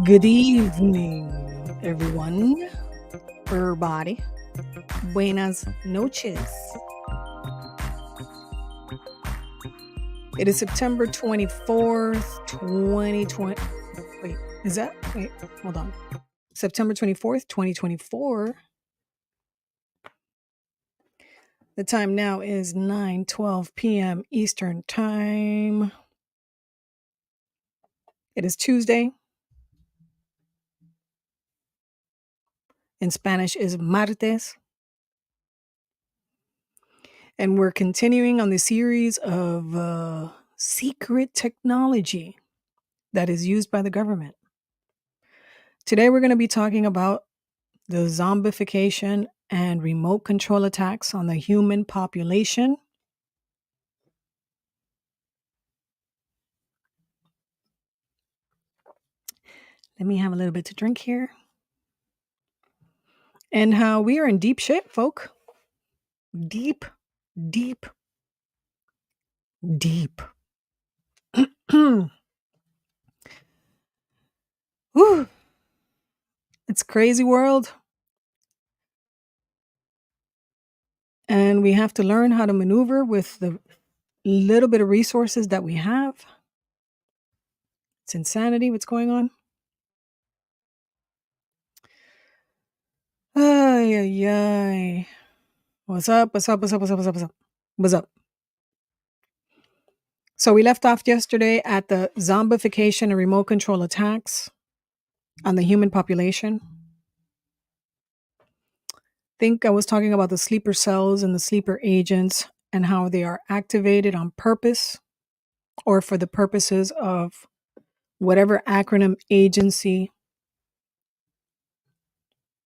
Good evening, everyone. Everybody. Buenas noches. It is September 24th, 2020. Wait, is that? Wait, hold on. September 24th, 2024. The time now is 9:12 p.m. Eastern Time. It is Tuesday. In Spanish is martes. And we're continuing on the series of secret technology that is used by the government. Today we're going to be talking about the zombification and remote control attacks on the human population. Let me have a little bit to drink here. And how we are in deep shit, folk. Deep. Whew. It's a crazy world. And we have to learn how to maneuver with the little bit of resources that we have. It's insanity what's going on. Ay, ay, ay. What's up? So we left off yesterday at the zombification and remote control attacks on the human population. I think I was talking about the sleeper cells and the sleeper agents and how they are activated on purpose or for the purposes of whatever acronym agency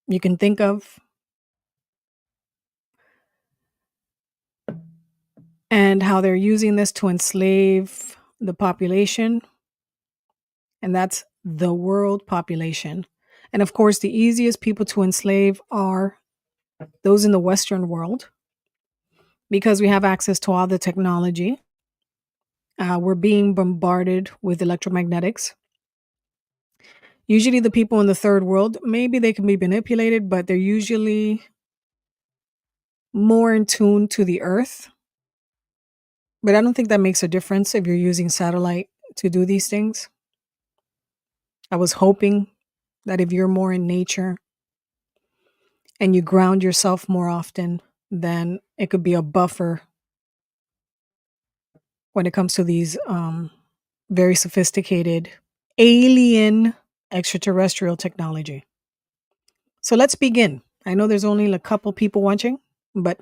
you can think of. And how they're using this to enslave the population. And that's the world population. And of course, the easiest people to enslave are those in the Western world because we have access to all the technology. We're being bombarded with electromagnetics. Usually the people in the third world, maybe they can be manipulated, but they're usually more in tune to the earth. But I don't think that makes a difference if you're using satellite to do these things. I was hoping that if you're more in nature and you ground yourself more often, then it could be a buffer when it comes to these very sophisticated alien extraterrestrial technology. So let's begin. I know there's only a couple people watching, but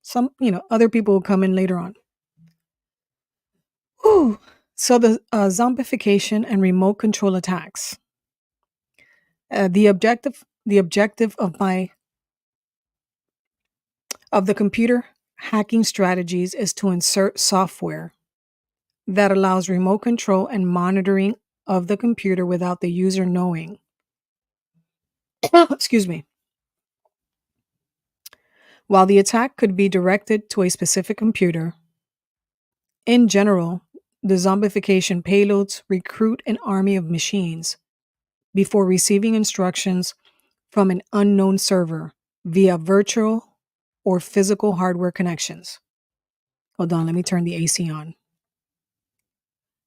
some, other people will come in later on. Whew. So the zombification and remote control attacks. The objective of the computer hacking strategies is to insert software that allows remote control and monitoring of the computer without the user knowing. Excuse me. While the attack could be directed to a specific computer, in general, the zombification payloads recruit an army of machines before receiving instructions from an unknown server via virtual or physical hardware connections. Hold on, let me turn the AC on.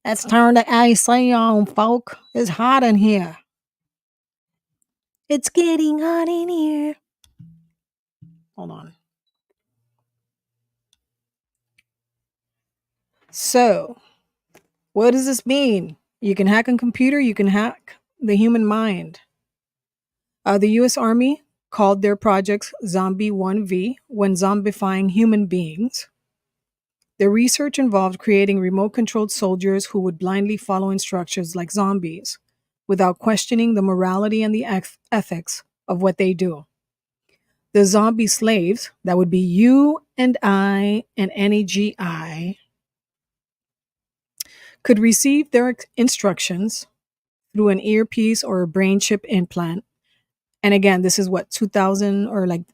Let's turn the AC on, folk. It's hot in here. It's getting hot in here. Hold on. So, what does this mean? You can hack a computer, you can hack the human mind. The U.S. Army called their projects Zombie 1V when zombifying human beings. Their research involved creating remote controlled soldiers who would blindly follow instructions like zombies without questioning the morality and the ethics of what they do. The zombie slaves, that would be you and I and any GI, could receive their instructions through an earpiece or a brain chip implant. And again, this is what, 2000, or like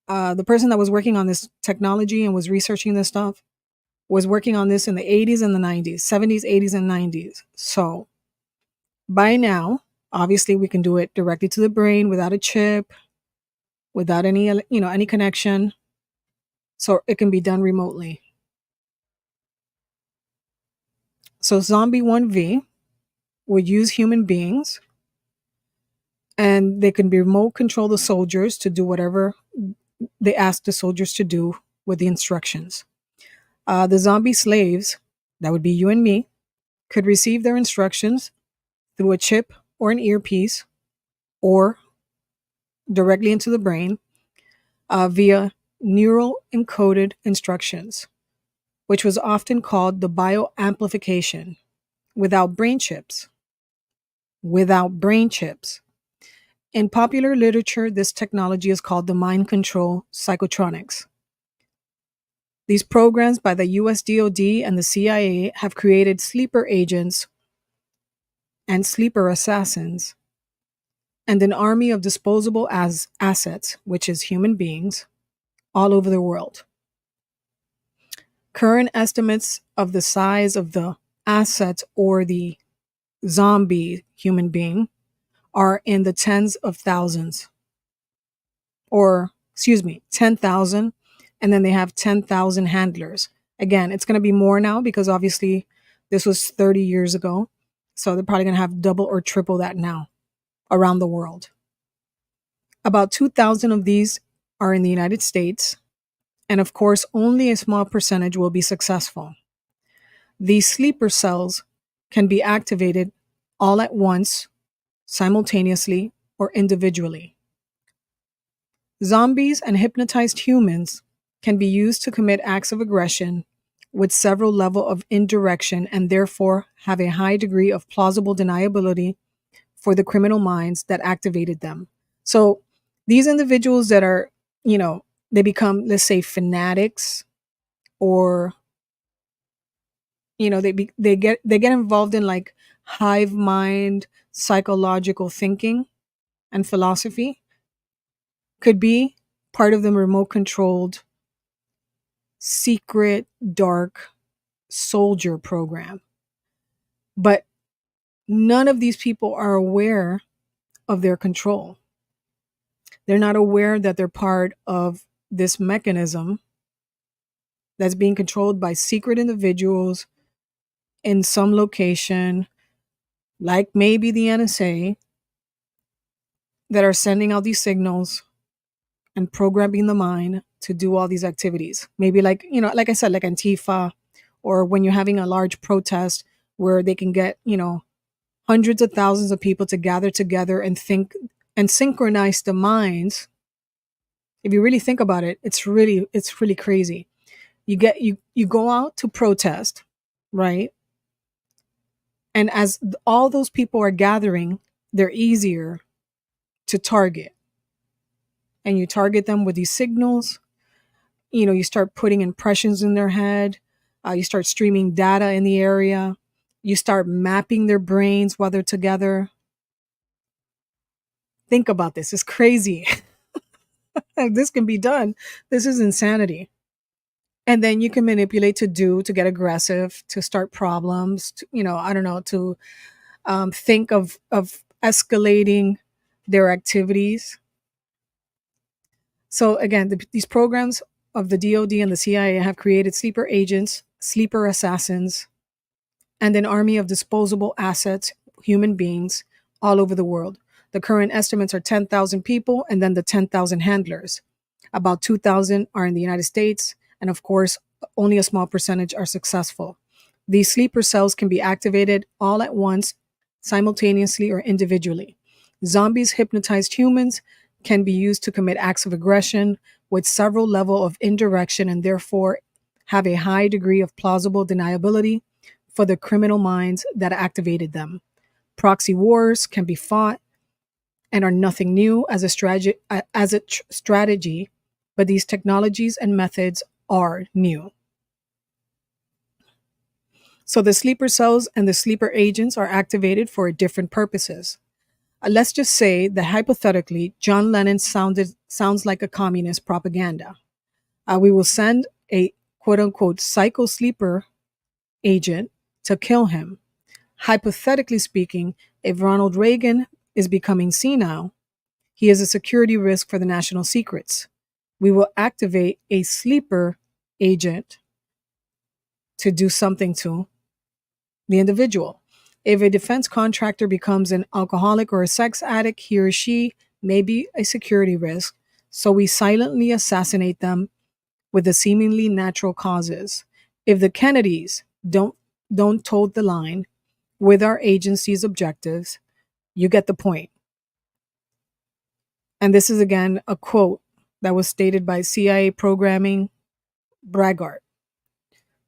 the person that was working on this technology and was researching this stuff was working on this in the 80s and the 90s, 70s, 80s, and 90s. So by now, obviously, we can do it directly to the brain without a chip, without any connection. So it can be done remotely. So Zombie 1V would use human beings, and they can remote control the soldiers to do whatever they ask the soldiers to do with the instructions. The zombie slaves, that would be you and me, could receive their instructions through a chip or an earpiece or directly into the brain via neural encoded instructions, which was often called the bioamplification, without brain chips. Without brain chips. In popular literature, this technology is called the mind control psychotronics. These programs by the US DoD and the CIA have created sleeper agents and sleeper assassins and an army of disposable assets, which is human beings, all over the world. Current estimates of the size of the asset or the zombie human being are in the tens of thousands, or 10,000, and then they have 10,000 handlers. Again, it's going to be more now because obviously this was 30 years ago. So they're probably going to have double or triple that now around the world. About 2,000 of these are in the United States. And of course, only a small percentage will be successful. These sleeper cells can be activated all at once, simultaneously, or individually. Zombies and hypnotized humans can be used to commit acts of aggression with several levels of indirection and therefore have a high degree of plausible deniability for the criminal minds that activated them. So these individuals that are, they become, let's say, fanatics, or they get involved in like hive mind psychological thinking and philosophy, could be part of the remote controlled secret dark soldier program. But none of these people are aware of their control. They're not aware that they're part of this mechanism that's being controlled by secret individuals in some location, like maybe the NSA, that are sending out these signals and programming the mind to do all these activities. Maybe like I said, like Antifa, or when you're having a large protest where they can get, hundreds of thousands of people to gather together and think and synchronize the minds. If you really think about it, it's really crazy. You go out to protest, right? And as all those people are gathering, they're easier to target. And you target them with these signals. You start putting impressions in their head. You start streaming data in the area. You start mapping their brains while they're together. Think about this. It's crazy. This can be done. This is insanity. And then you can manipulate to get aggressive, to start problems, I don't know, to think of escalating their activities. So again, these programs of the DoD and the CIA have created sleeper agents, sleeper assassins, and an army of disposable assets, human beings, all over the world. The current estimates are 10,000 people and then the 10,000 handlers. About 2,000 are in the United States, and of course, only a small percentage are successful. These sleeper cells can be activated all at once, simultaneously or individually. Zombies hypnotized humans can be used to commit acts of aggression with several level of indirection and therefore have a high degree of plausible deniability for the criminal minds that activated them. Proxy wars can be fought and are nothing new as a strategy, but these technologies and methods are new. So the sleeper cells and the sleeper agents are activated for different purposes. Let's just say that hypothetically, John Lennon sounds like a communist propaganda. We will send a quote unquote psycho sleeper agent to kill him. Hypothetically speaking, if Ronald Reagan is becoming senile, he is a security risk for the national secrets. We will activate a sleeper agent to do something to the individual. If a defense contractor becomes an alcoholic or a sex addict, he or she may be a security risk, so we silently assassinate them with the seemingly natural causes. If the Kennedys don't toe the line with our agency's objectives, you get the point. And this is again a quote that was stated by CIA programming braggart.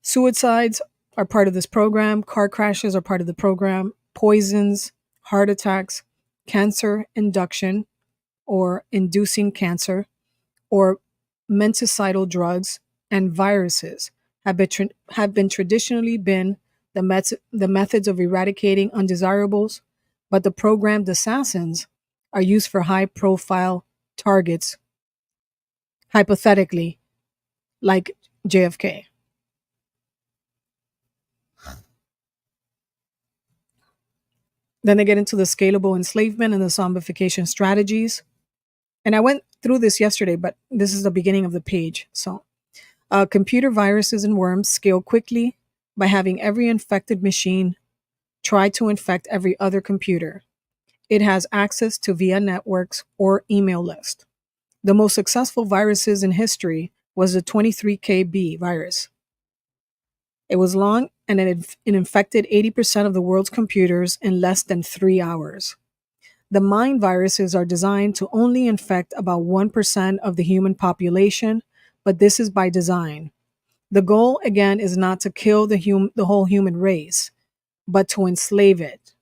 Suicides are part of this program, car crashes are part of the program, poisons, heart attacks, cancer induction or inducing cancer, or menticidal drugs and viruses have been traditionally been the methods of eradicating undesirables, but the programmed assassins are used for high profile targets, hypothetically, like JFK. Then they get into the scalable enslavement and the zombification strategies. And I went through this yesterday, but this is the beginning of the page. So, computer viruses and worms scale quickly by having every infected machine try to infect every other computer it has access to via networks or email list. The most successful viruses in history was the 23KB virus. It was long and it infected 80% of the world's computers in less than 3 hours. The mind viruses are designed to only infect about 1% of the human population, but this is by design. The goal, again, is not to kill the whole human race, but to enslave it,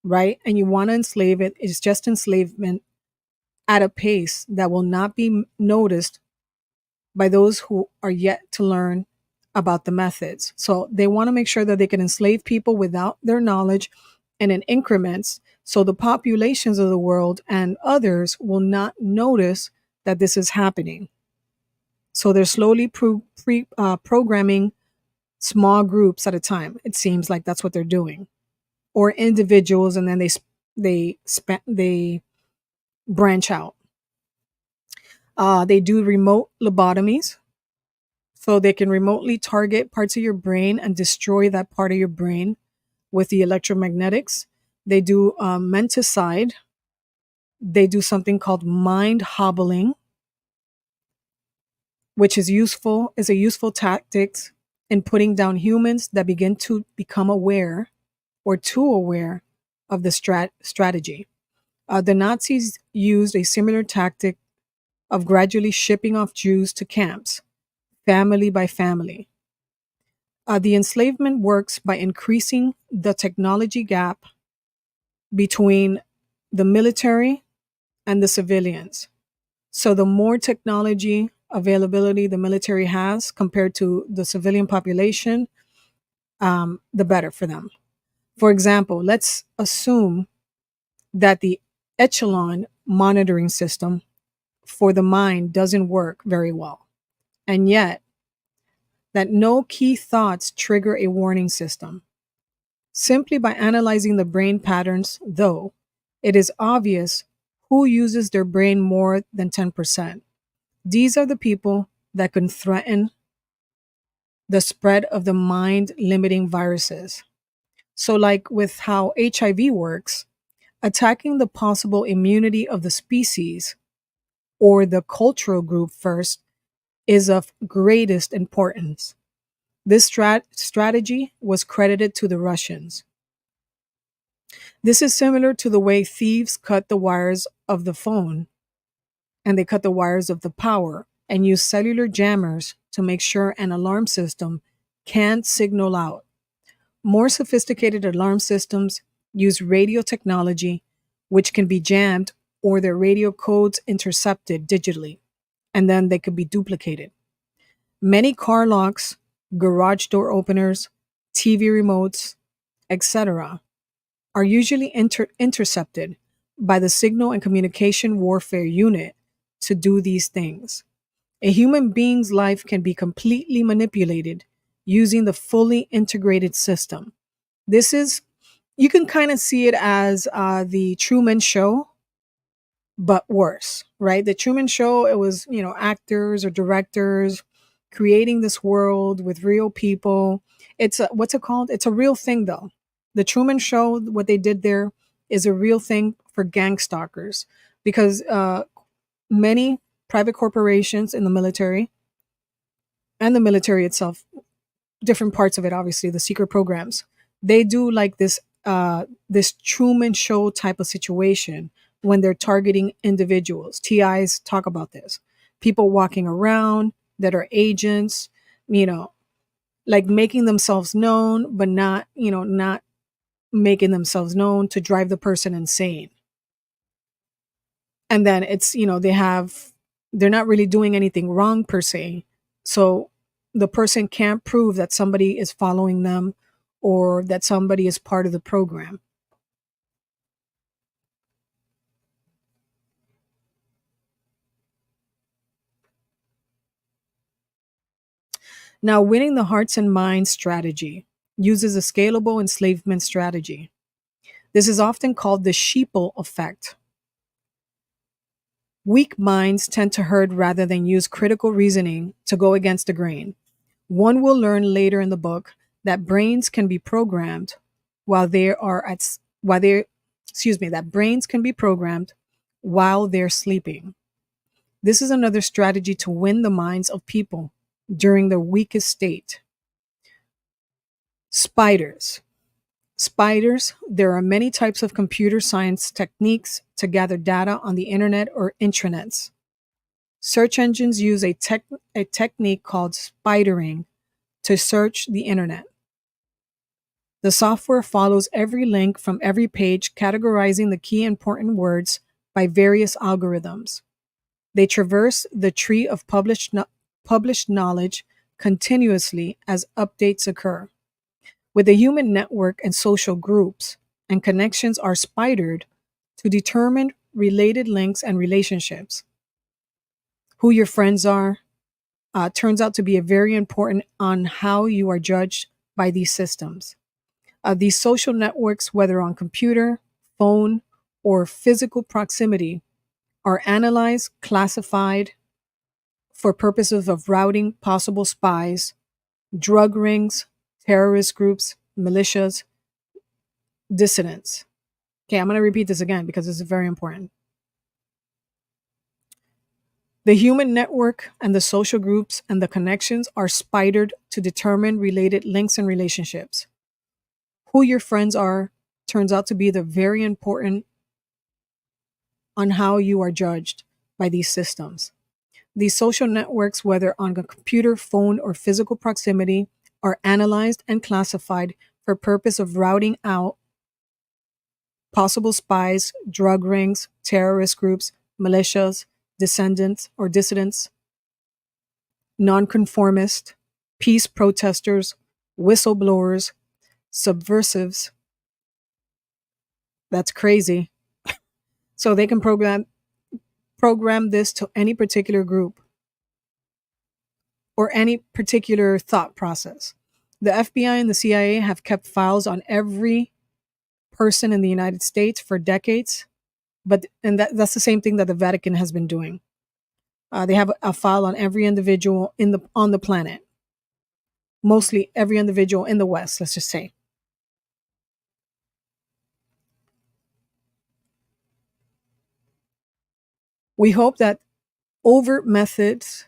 right? And you want to enslave it, it's just enslavement at a pace that will not be noticed by those who are yet to learn about the methods. So they want to make sure that they can enslave people without their knowledge and in increments so the populations of the world and others will not notice that this is happening. So they're slowly programming small groups at a time. It seems like that's what they're doing, or individuals, and then they branch out. They do remote lobotomies, so they can remotely target parts of your brain and destroy that part of your brain with the electromagnetics. They do menticide. They do something called mind hobbling, which is a useful tactic in putting down humans that begin to become aware or too aware of the strategy. The Nazis used a similar tactic of gradually shipping off Jews to camps, family by family. The enslavement works by increasing the technology gap between the military and the civilians. So the more technology availability the military has compared to the civilian population, the better for them. For example, let's assume that the echelon monitoring system for the mind doesn't work very well, and yet that no key thoughts trigger a warning system. Simply by analyzing the brain patterns, though, it is obvious who uses their brain more than 10%. These are the people that can threaten the spread of the mind limiting viruses. So, like with how HIV works, attacking the possible immunity of the species or the cultural group first is of greatest importance. This strategy was credited to the Russians. This is similar to the way thieves cut the wires of the phone and they cut the wires of the power and use cellular jammers to make sure an alarm system can't signal out. More sophisticated alarm systems use radio technology, which can be jammed or their radio codes intercepted digitally, and then they could be duplicated. Many car locks, garage door openers, TV remotes, etc., are usually intercepted by the Signal and Communication Warfare Unit to do these things. A human being's life can be completely manipulated using the fully integrated system. This is, you can kind of see it as the Truman Show, but worse, right? The Truman Show, it was, actors or directors creating this world with real people. It's what's it called? It's a real thing, though. The Truman Show, what they did there is a real thing for gang stalkers because many private corporations in the military and the military itself, different parts of it, obviously, the secret programs, they do like this Truman Show type of situation when they're targeting individuals. TIs talk about this. People walking around that are agents, you know, like making themselves known, but not making themselves known to drive the person insane. And then it's, they're not really doing anything wrong per se. So the person can't prove that somebody is following them or that somebody is part of the program. Now, winning the hearts and minds strategy uses a scalable enslavement strategy. This is often called the sheeple effect. Weak minds tend to herd rather than use critical reasoning to go against the grain. One will learn later in the book that brains can be programmed while they are at while they excuse me, that brains can be programmed while they're sleeping. This is another strategy to win the minds of people during their weakest state. Spiders. Spiders, there are many types of computer science techniques to gather data on the internet or intranets. Search engines use a technique called spidering to search the internet. The software follows every link from every page, categorizing the key important words by various algorithms. They traverse the tree of published knowledge continuously as updates occur. With a human network and social groups, and connections are spidered to determine related links and relationships. Who your friends are turns out to be a very important on how you are judged by these systems. These social networks, whether on computer, phone, or physical proximity, are analyzed, classified for purposes of routing possible spies, drug rings, terrorist groups, militias, dissidents. Okay, I'm going to repeat this again because this is very important. The human network and the social groups and the connections are spidered to determine related links and relationships. Who your friends are turns out to be the very important on how you are judged by these systems. These social networks, whether on a computer, phone, or physical proximity, are analyzed and classified for purpose of routing out possible spies, drug rings, terrorist groups, militias, descendants or dissidents, nonconformists, peace protesters, whistleblowers, subversives. That's crazy. So they can program this to any particular group or any particular thought process. The FBI and the CIA have kept files on every person in the United States for decades, that's the same thing that the Vatican has been doing. They have a file on every individual on the planet, mostly every individual in the West. Let's just say. We hope that overt methods.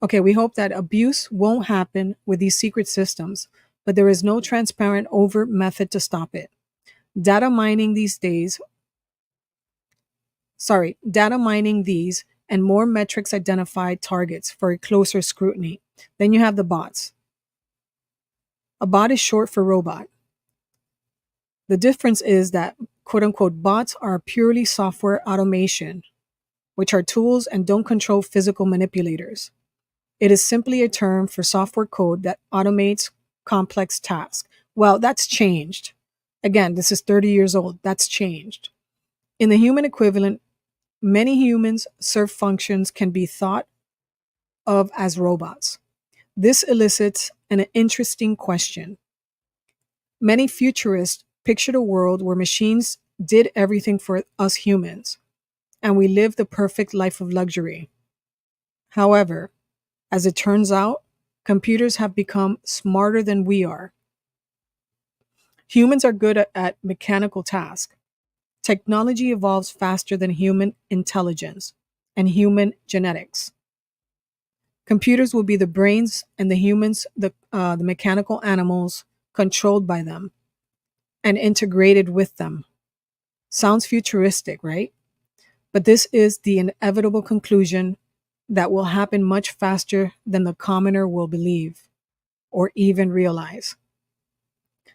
Okay, we hope that abuse won't happen with these secret systems, but there is no transparent overt method to stop it. Data mining these days data mining these and more metrics identify targets for a closer scrutiny. Then you have the bots. A bot is short for robot. The difference is that quote unquote bots are purely software automation, which are tools and don't control physical manipulators. It is simply a term for software code that automates complex tasks. Well, that's changed. Again, this is 30 years old. That's changed. In the human equivalent, many humans serve functions can be thought of as robots. This elicits an interesting question. Many futurists pictured a world where machines did everything for us humans, and we lived the perfect life of luxury. However, as it turns out, computers have become smarter than we are. Humans are good at mechanical tasks. Technology evolves faster than human intelligence and human genetics. Computers will be the brains and the humans, the mechanical animals controlled by them and integrated with them. Sounds futuristic, right? But this is the inevitable conclusion that will happen much faster than the commoner will believe or even realize.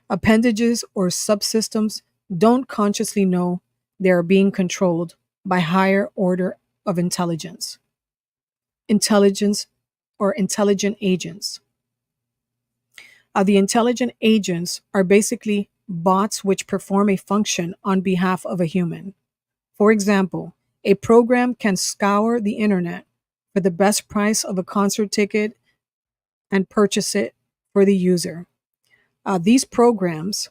Appendages or subsystems don't consciously know they are being controlled by higher order of intelligence. Intelligence or intelligent agents. The intelligent agents are basically bots which perform a function on behalf of a human. For example, a program can scour the internet for the best price of a concert ticket and purchase it for the user. These programs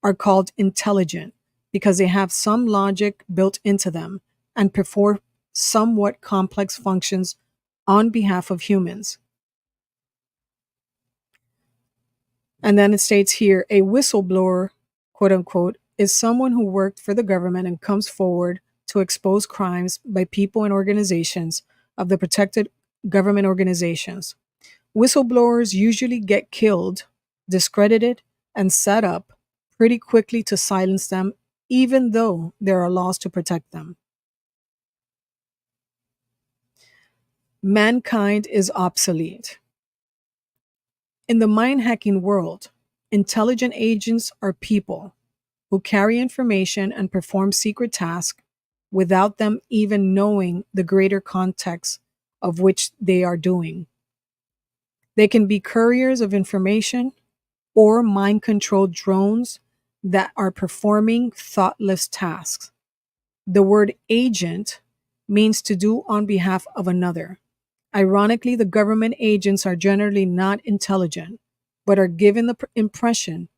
are called intelligent because they have some logic built into them and perform somewhat complex functions on behalf of humans. And then it states here a whistleblower, quote unquote, is someone who worked for the government and comes forward to expose crimes by people and organizations of the protected government organizations. Whistleblowers usually get killed, discredited, and set up pretty quickly to silence them, even though there are laws to protect them. Mankind is obsolete. In the mind hacking world, intelligent agents are people who carry information and perform secret tasks without them even knowing the greater context of which they are doing. They can be couriers of information or mind controlled drones that are performing thoughtless tasks. The word agent means to do on behalf of another. Ironically, the government agents are generally not intelligent, but are given the impression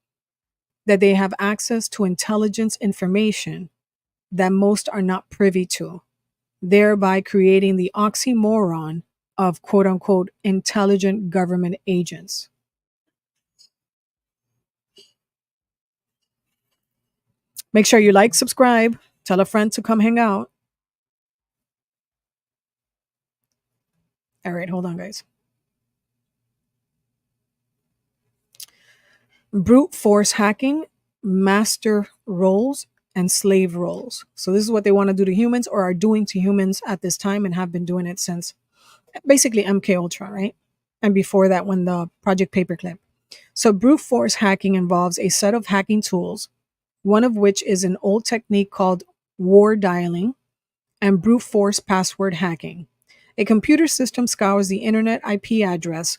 that they have access to intelligence information that most are not privy to, thereby creating the oxymoron of quote unquote intelligent government agents. Make sure you like, subscribe, tell a friend to come hang out. All right, hold on, guys. Brute force hacking, master roles, and slave roles. So this is what they want to do to humans or are doing to humans at this time and have been doing it since basically MK Ultra, right? And before that, when the Project Paperclip. So brute force hacking involves a set of hacking tools, one of which is an old technique called war dialing and brute force password hacking. A computer system scours the internet IP address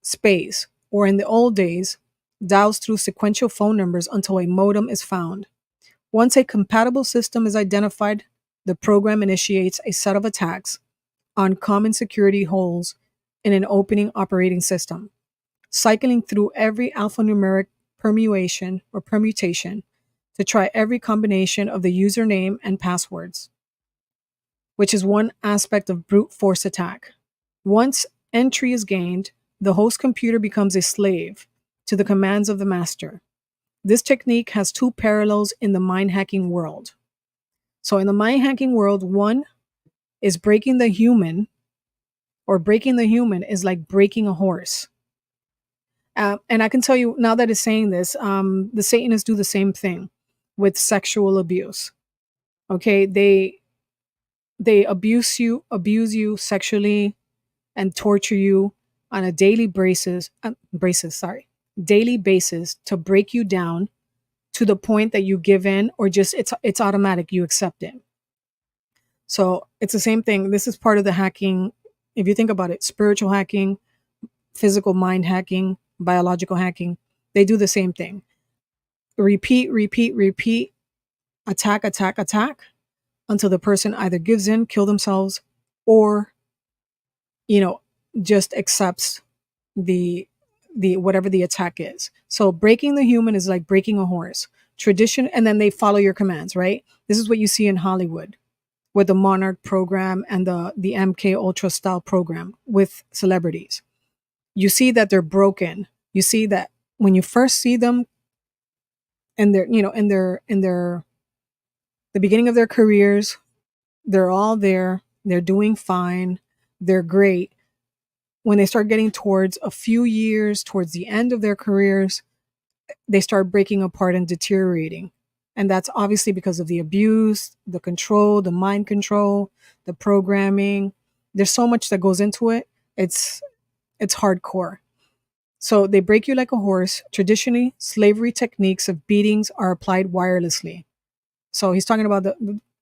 space, or in the old days, dials through sequential phone numbers until a modem is found. Once a compatible system is identified, the program initiates a set of attacks on common security holes in an opening operating system, cycling through every alphanumeric permutation to try every combination of the username and passwords, which is one aspect of brute force attack. Once entry is gained, the host computer becomes a slave to the commands of the master. This technique has two parallels in the mind hacking world. So, in the mind hacking world, one is breaking the human, or breaking the human is like breaking a horse. And I can tell you now that it's saying this, the Satanists do the same thing with sexual abuse. Okay, they abuse you sexually and torture you on a daily basis to break you down to the point that you give in, or just it's automatic, you accept it. So it's the same thing. This is part of the hacking. If you think about it, spiritual hacking, physical mind hacking, biological hacking, they do the same thing. Repeat, repeat, repeat, attack, attack, attack, until the person either gives in, kill themselves, or, you know, just accepts the whatever the attack is. So breaking the human is like breaking a horse. Tradition, and then they follow your commands, right? This is what you see in Hollywood with the Monarch program and the MK Ultra style program with celebrities. You see that they're broken. You see that when you first see them and they're, in their the beginning of their careers, they're all there, they're doing fine, they're great. When they start getting towards a few years, towards the end of their careers, they start breaking apart and deteriorating. And that's obviously because of the abuse, the control, the mind control, the programming. There's so much that goes into it. It's hardcore. So they break you like a horse. Traditionally, slavery techniques of beatings are applied wirelessly. So he's talking about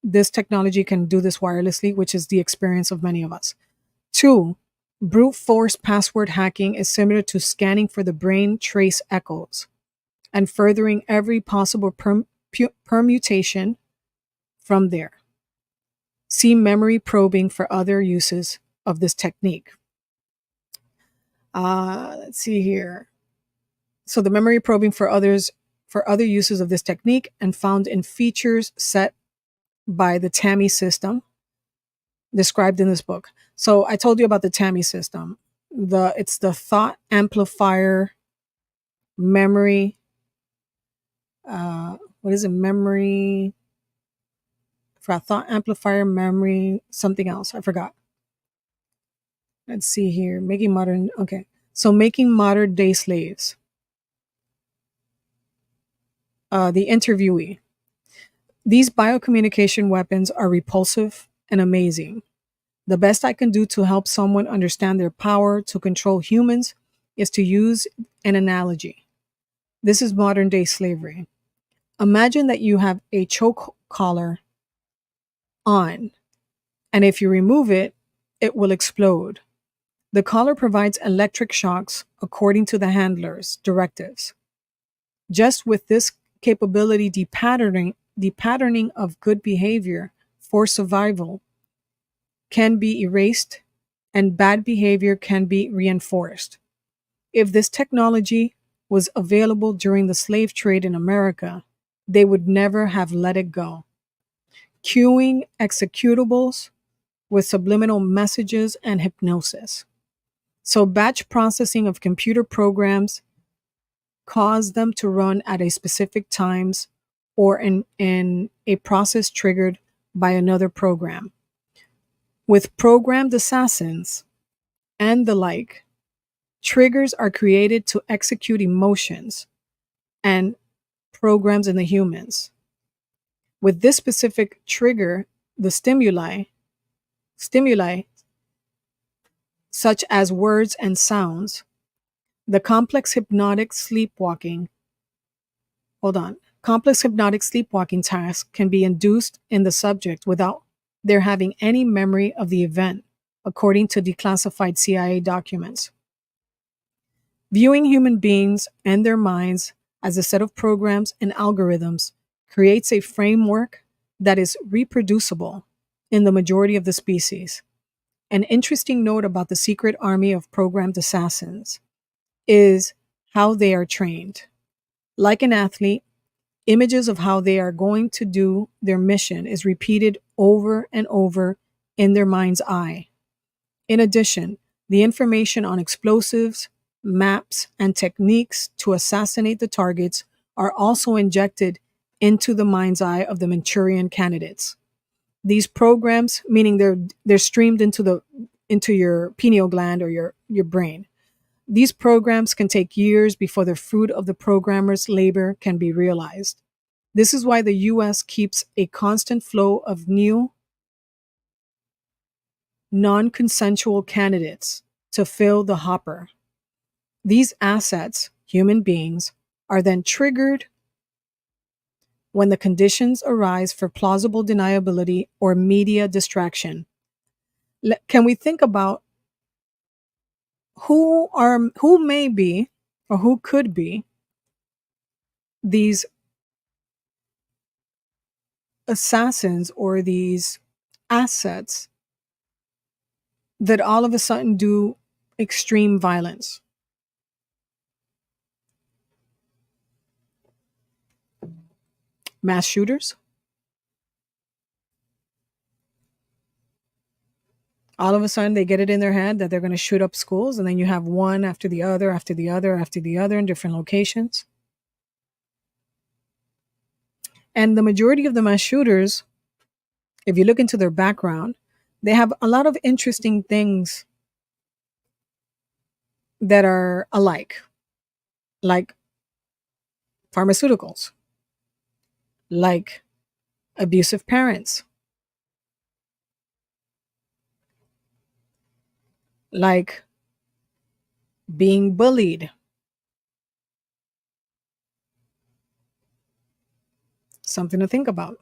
this technology can do this wirelessly, which is the experience of many of us. Two, brute force password hacking is similar to scanning for the brain trace echoes and furthering every possible permutation from there. See memory probing for other uses of this technique. Let's see here. So the memory probing for other uses of this technique and found in features set by the TAMI system described in this book. So I told you about the TAMI system. It's the thought amplifier memory. What is it? Memory for thought amplifier memory, something else. I forgot. Let's see here. Making modern. Okay. So making modern day slaves. The interviewee. These biocommunication weapons are repulsive and amazing. The best I can do to help someone understand their power to control humans is to use an analogy. This is modern day slavery. Imagine that you have a choke collar on, and if you remove it, it will explode. The collar provides electric shocks according to the handler's directives. Just with this capability, the patterning of good behavior for survival can be erased and bad behavior can be reinforced. If this technology was available during the slave trade in America, they would never have let it go. Queuing executables with subliminal messages and hypnosis. So, batch processing of computer programs cause them to run at a specific times or in a process triggered by another program. With programmed assassins and the like, triggers are created to execute emotions and programs in the humans. With this specific trigger, the stimuli such as words and sounds, the complex hypnotic sleepwalking task can be induced in the subject without their having any memory of the event, according to declassified CIA documents. Viewing human beings and their minds as a set of programs and algorithms creates a framework that is reproducible in the majority of the species. An interesting note about the secret army of programmed assassins is how they are trained. Like an athlete, images of how they are going to do their mission is repeated over and over in their mind's eye. In addition, the information on explosives, maps, and techniques to assassinate the targets are also injected into the mind's eye of the Manchurian candidates. These programs, meaning they're streamed into your pineal gland or your brain. These programs can take years before the fruit of the programmer's labor can be realized. This is why the US keeps a constant flow of new non consensual candidates to fill the hopper. These assets, human beings, are then triggered when the conditions arise for plausible deniability or media distraction. Can we think about who may be or who could be these assassins or these assets that all of a sudden do extreme violence? Mass shooters? All of a sudden they get it in their head that they're going to shoot up schools, and then you have one after the other, after the other, after the other in different locations. And the majority of the mass shooters, if you look into their background, they have a lot of interesting things that are alike, like pharmaceuticals, like abusive parents, like being bullied. Something to think about.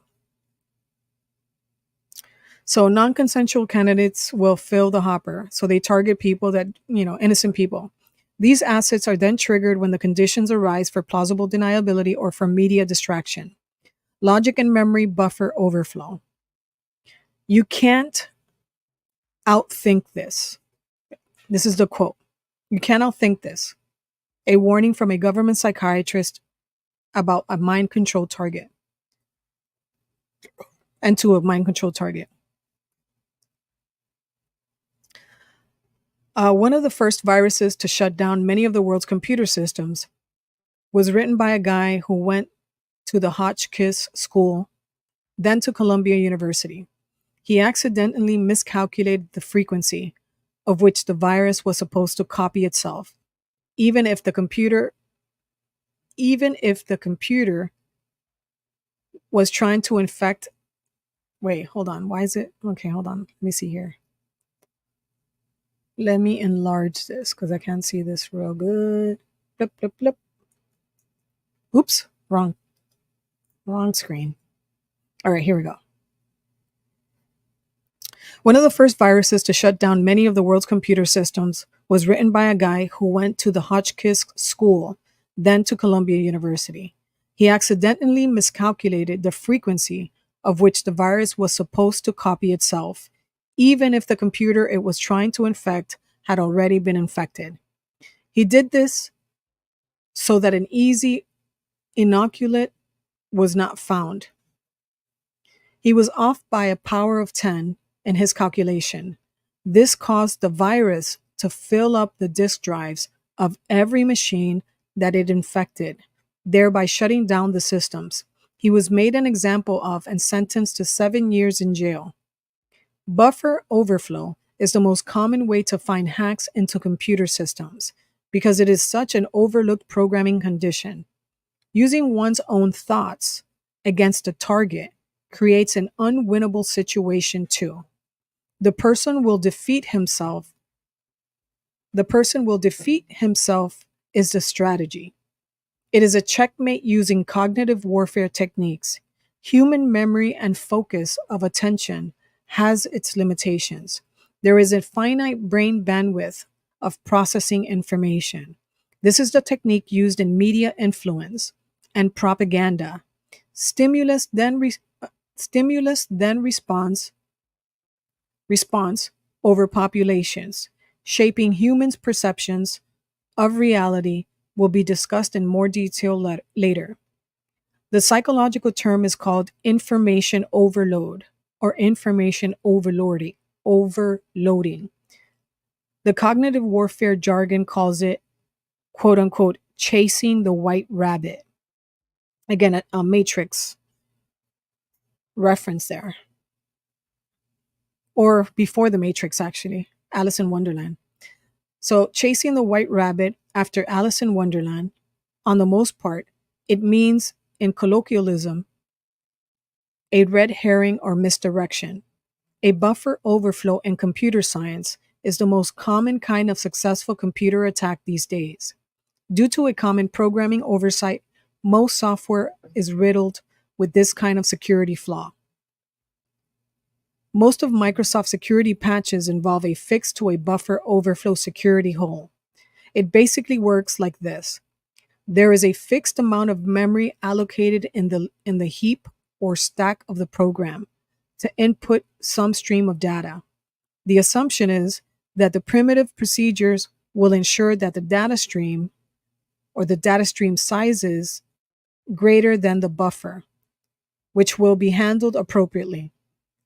So non-consensual candidates will fill the hopper. So they target people that, innocent people. These assets are then triggered when the conditions arise for plausible deniability or for media distraction. Logic and memory buffer overflow. You can't outthink this. This is the quote. You can't outthink this. A warning from a government psychiatrist about a mind control target and to a mind control target. One of the first viruses to shut down many of the world's computer systems was written by a guy who went to the Hotchkiss School, then to Columbia University. He accidentally miscalculated the frequency of which the virus was supposed to copy itself, even if the computer was trying to infect. Wait, hold on. Why is it? Okay, hold on. Let me see here. Let me enlarge this because I can't see this real good. Blip, blip, blip. Oops, wrong screen. All right, here we go. One of the first viruses to shut down many of the world's computer systems was written by a guy who went to the Hotchkiss School, then to Columbia University. He accidentally miscalculated the frequency of which the virus was supposed to copy itself, even if the computer it was trying to infect had already been infected. He did this so that an easy inoculate was not found. He was off by a power of 10 in his calculation. This caused the virus to fill up the disk drives of every machine that it infected, thereby shutting down the systems. He was made an example of and sentenced to 7 years in jail. Buffer overflow is the most common way to find hacks into computer systems because it is such an overlooked programming condition. Using one's own thoughts against a target creates an unwinnable situation too. The person will defeat himself is the strategy. It is a checkmate using cognitive warfare techniques. Human memory and focus of attention has its limitations. There is a finite brain bandwidth of processing information. This is the technique used in media influence and propaganda. Stimulus then response over populations, shaping humans' perceptions of reality will be discussed in more detail later. The psychological term is called information overload or information overloading. The cognitive warfare jargon calls it, quote unquote, chasing the white rabbit. Again, a Matrix reference there. Or before the Matrix, actually, Alice in Wonderland. So, chasing the white rabbit after Alice in Wonderland, on the most part, it means in colloquialism a red herring or misdirection. A buffer overflow in computer science is the most common kind of successful computer attack these days. Due to a common programming oversight, most software is riddled with this kind of security flaw. Most of Microsoft's security patches involve a fix to a buffer overflow security hole. It basically works like this. There is a fixed amount of memory allocated in the heap or stack of the program to input some stream of data. The assumption is that the primitive procedures will ensure that the data stream or the data stream size is greater than the buffer, which will be handled appropriately.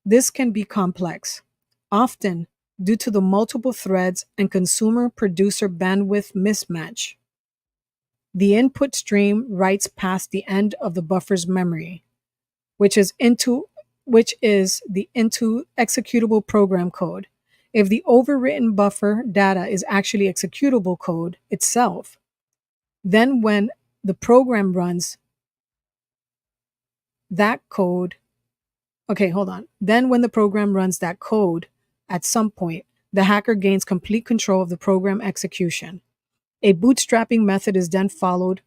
This can be complex, often due to the multiple threads and consumer producer bandwidth mismatch. The input stream writes past the end of the buffer's memory, which is into executable program code. If the overwritten buffer data is actually executable code itself, then when the program runs that code, okay, hold on. Then when the program runs that code, at some point, the hacker gains complete control of the program execution. A bootstrapping method is then followed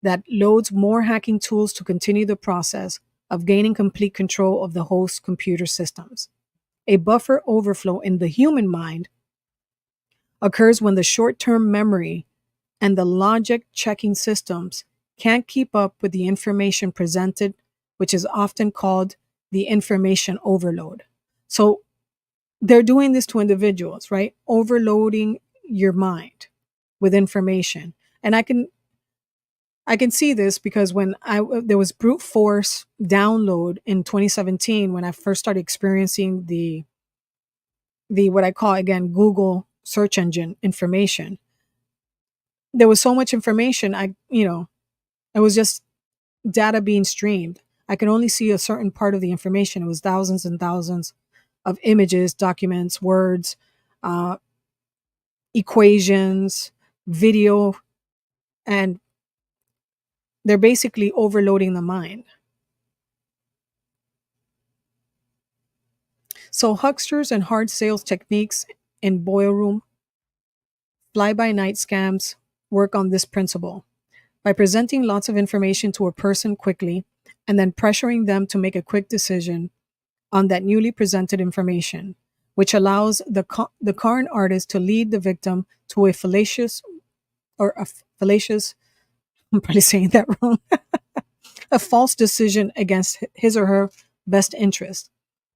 that loads more hacking tools to continue the process of gaining complete control of the host computer systems. A buffer overflow in the human mind occurs when the short-term memory and the logic checking systems can't keep up with the information presented, which is often called the information overload. So they're doing this to individuals, right? Overloading your mind with information. And I can see this because when there was brute force download in 2017 when I first started experiencing the what I call again Google search engine information. There was so much information. It was just data being streamed. I could only see a certain part of the information. It was thousands and thousands of images, documents, words, uh, equations, video, and they're basically overloading the mind. So hucksters and hard sales techniques in boil room, fly-by-night scams work on this principle. By presenting lots of information to a person quickly and then pressuring them to make a quick decision on that newly presented information, which allows the con artist to lead the victim to a fallacious, I'm probably saying that wrong, a false decision against his or her best interest.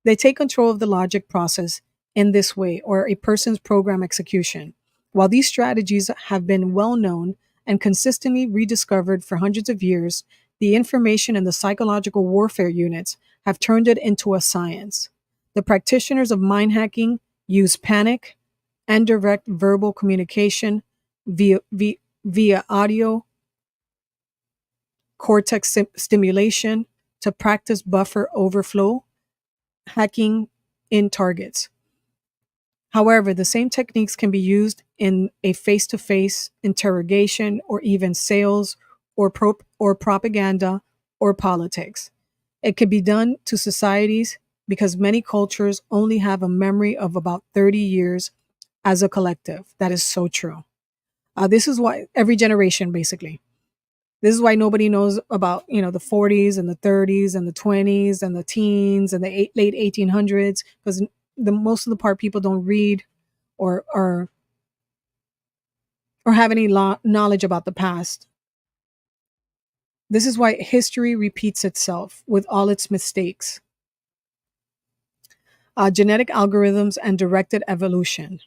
They take control of the logic process in this way, or a person's program execution. While these strategies have been well known and consistently rediscovered for hundreds of years, the information and the psychological warfare units have turned it into a science. The practitioners of mind hacking use panic and direct verbal communication via audio cortex stimulation to practice buffer overflow hacking in targets. However, the same techniques can be used in a face-to-face interrogation or even sales or propaganda or politics. It can be done to societies because many cultures only have a memory of about 30 years as a collective. That is so true. This is why every generation, basically. This is why nobody knows about, the 40s and the 30s and the 20s and the teens and the late 1800s, because the most of the part people don't read or have any knowledge about the past. This is why history repeats itself with all its mistakes. Genetic algorithms and directed evolution.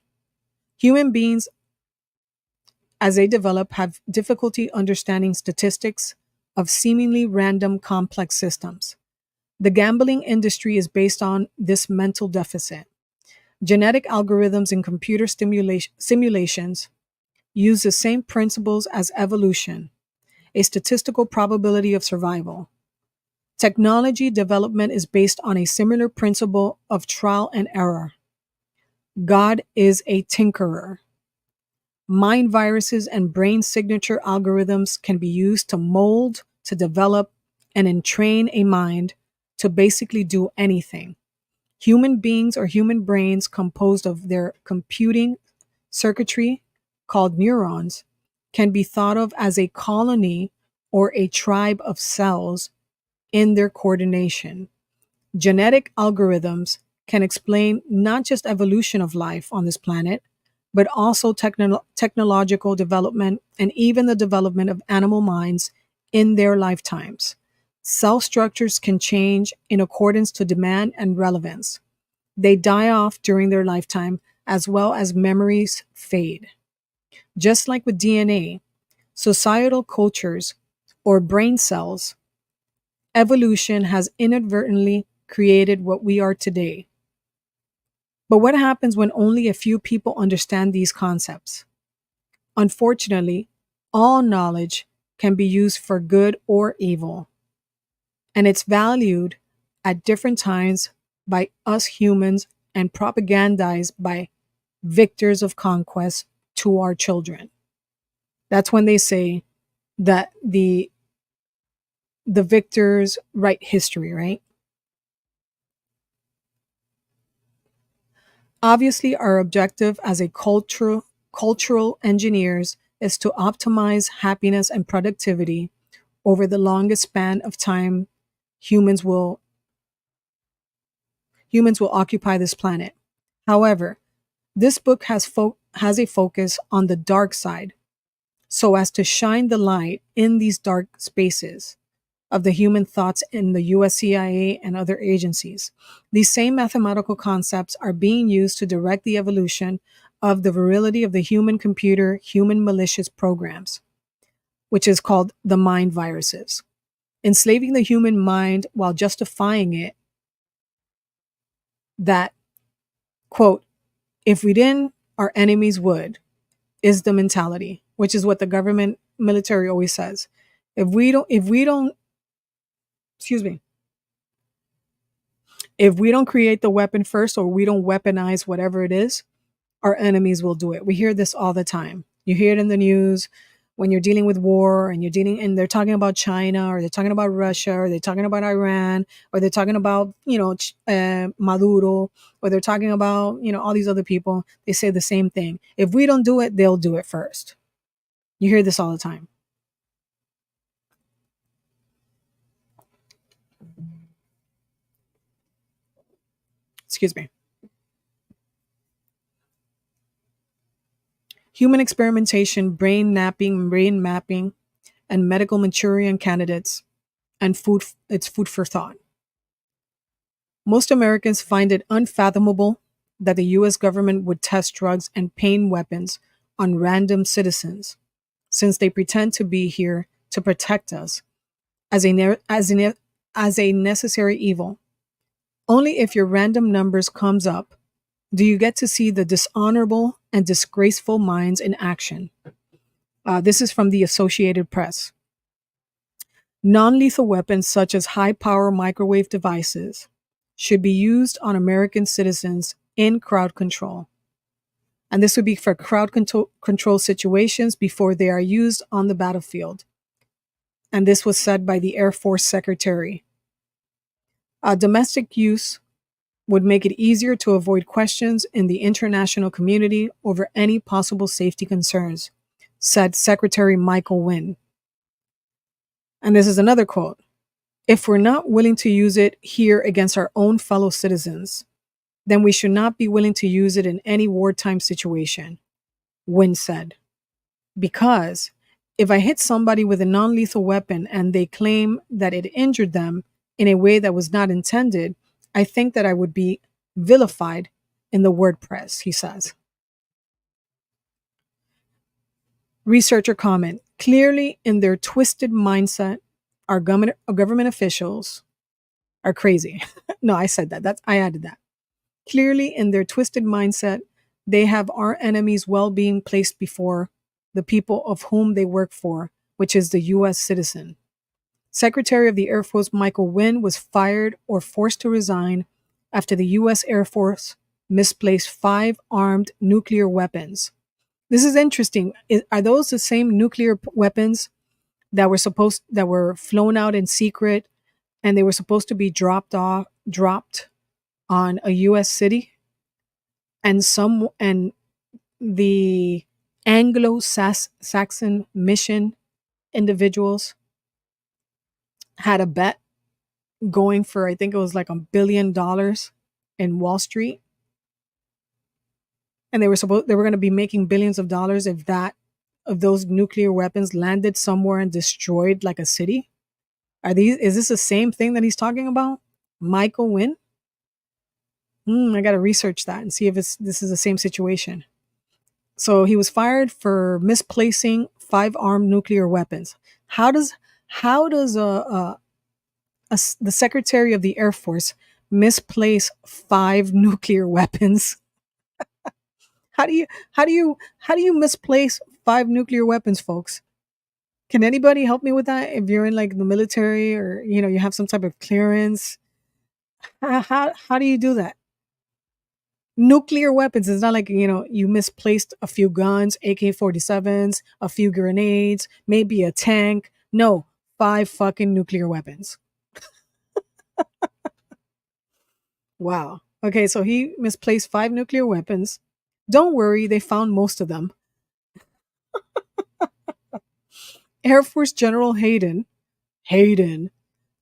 Human beings, as they develop, have difficulty understanding statistics of seemingly random complex systems. The gambling industry is based on this mental deficit. Genetic algorithms in computer simulations use the same principles as evolution, a statistical probability of survival. Technology development is based on a similar principle of trial and error. God is a tinkerer. Mind viruses and brain signature algorithms can be used to mold, to develop, and entrain a mind to basically do anything. Human beings or human brains composed of their computing circuitry called neurons can be thought of as a colony or a tribe of cells in their coordination. Genetic algorithms can explain not just evolution of life on this planet, but also technological development and even the development of animal minds in their lifetimes. Cell structures can change in accordance to demand and relevance. They die off during their lifetime as well as memories fade. Just like with DNA, societal cultures or brain cells, evolution has inadvertently created what we are today. But what happens when only a few people understand these concepts? Unfortunately, all knowledge can be used for good or evil, and it's valued at different times by us humans and propagandized by victors of conquest to our children. That's when they say that the victors write history, right? Obviously, our objective as a cultural engineers is to optimize happiness and productivity over the longest span of time humans will humans will occupy this planet. However, this book has a focus on the dark side so as to shine the light in these dark spaces of the human thoughts in the US CIA and other agencies. These same mathematical concepts are being used to direct the evolution of the virility of the human computer, human malicious programs, which is called the mind viruses. Enslaving the human mind while justifying it that, quote, if we didn't, our enemies would, is the mentality, which is what the government military always says. If we don't, excuse me, if we don't create the weapon first or we don't weaponize whatever it is, our enemies will do it. We hear this all the time. You hear it in the news when you're dealing with war and and they're talking about China or they're talking about Russia or they're talking about Iran or they're talking about, Maduro or they're talking about, all these other people. They say the same thing. If we don't do it, they'll do it first. You hear this all the time. Excuse me. Human experimentation, brain mapping, and medical Manchurian candidates and it's food for thought. Most Americans find it unfathomable that the US government would test drugs and pain weapons on random citizens since they pretend to be here to protect us as a necessary evil. Only if your random numbers comes up do you get to see the dishonorable and disgraceful minds in action. This is from the Associated Press. Non lethal weapons such as high power microwave devices should be used on American citizens in crowd control. And this would be for crowd control situations before they are used on the battlefield. And this was said by the Air Force Secretary. Domestic use would make it easier to avoid questions in the international community over any possible safety concerns, said Secretary Michael Wynne. And this is another quote. If we're not willing to use it here against our own fellow citizens, then we should not be willing to use it in any wartime situation, Wynne said. Because if I hit somebody with a non lethal weapon and they claim that it injured them in a way that was not intended, I think that I would be vilified in the word press, he says. Researcher comment. Clearly, in their twisted mindset, our government officials are crazy. No, I said that. I added that. Clearly, in their twisted mindset, they have our enemies' well being placed before the people of whom they work for, which is the U.S. citizen. Secretary of the Air Force Michael Wynne was fired or forced to resign after the U.S. Air Force misplaced 5 armed nuclear weapons. This is interesting. Are those the same nuclear weapons that were flown out in secret, and they were supposed to be dropped on a US city, and the Anglo-Saxon mission individuals had a bet going for, I think it was like $1 billion in Wall Street, and they were going to be making billions of dollars if that of those nuclear weapons landed somewhere and destroyed like a city. Is this the same thing that he's talking about? Michael Wynn? I got to research that and see if this is the same situation. So he was fired for misplacing 5 armed nuclear weapons. How does the Secretary of the Air Force misplace 5 nuclear weapons? How do you misplace 5 nuclear weapons, folks? Can anybody help me with that? If you're in like the military, or you have some type of clearance, how do you do that? Nuclear weapons. It's not like you misplaced a few guns, AK-47s, a few grenades, maybe a tank. No, 5 fucking nuclear weapons. Wow. Okay, so he misplaced 5 nuclear weapons. Don't worry, they found most of them. Air Force General Hayden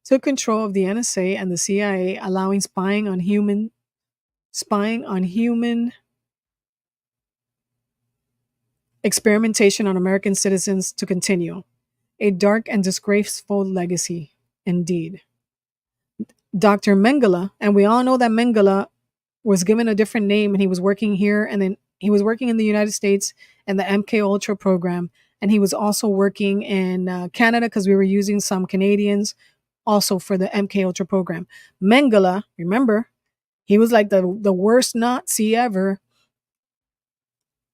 took control of the NSA and the CIA, allowing spying on human experimentation on American citizens to continue. A dark and disgraceful legacy, indeed. Dr. Mengele, and we all know that Mengele was given a different name, and he was working here, and then he was working in the United States and the MK Ultra program, and he was also working in Canada because we were using some Canadians also for the MK Ultra program. Mengele, remember, he was like the worst Nazi ever.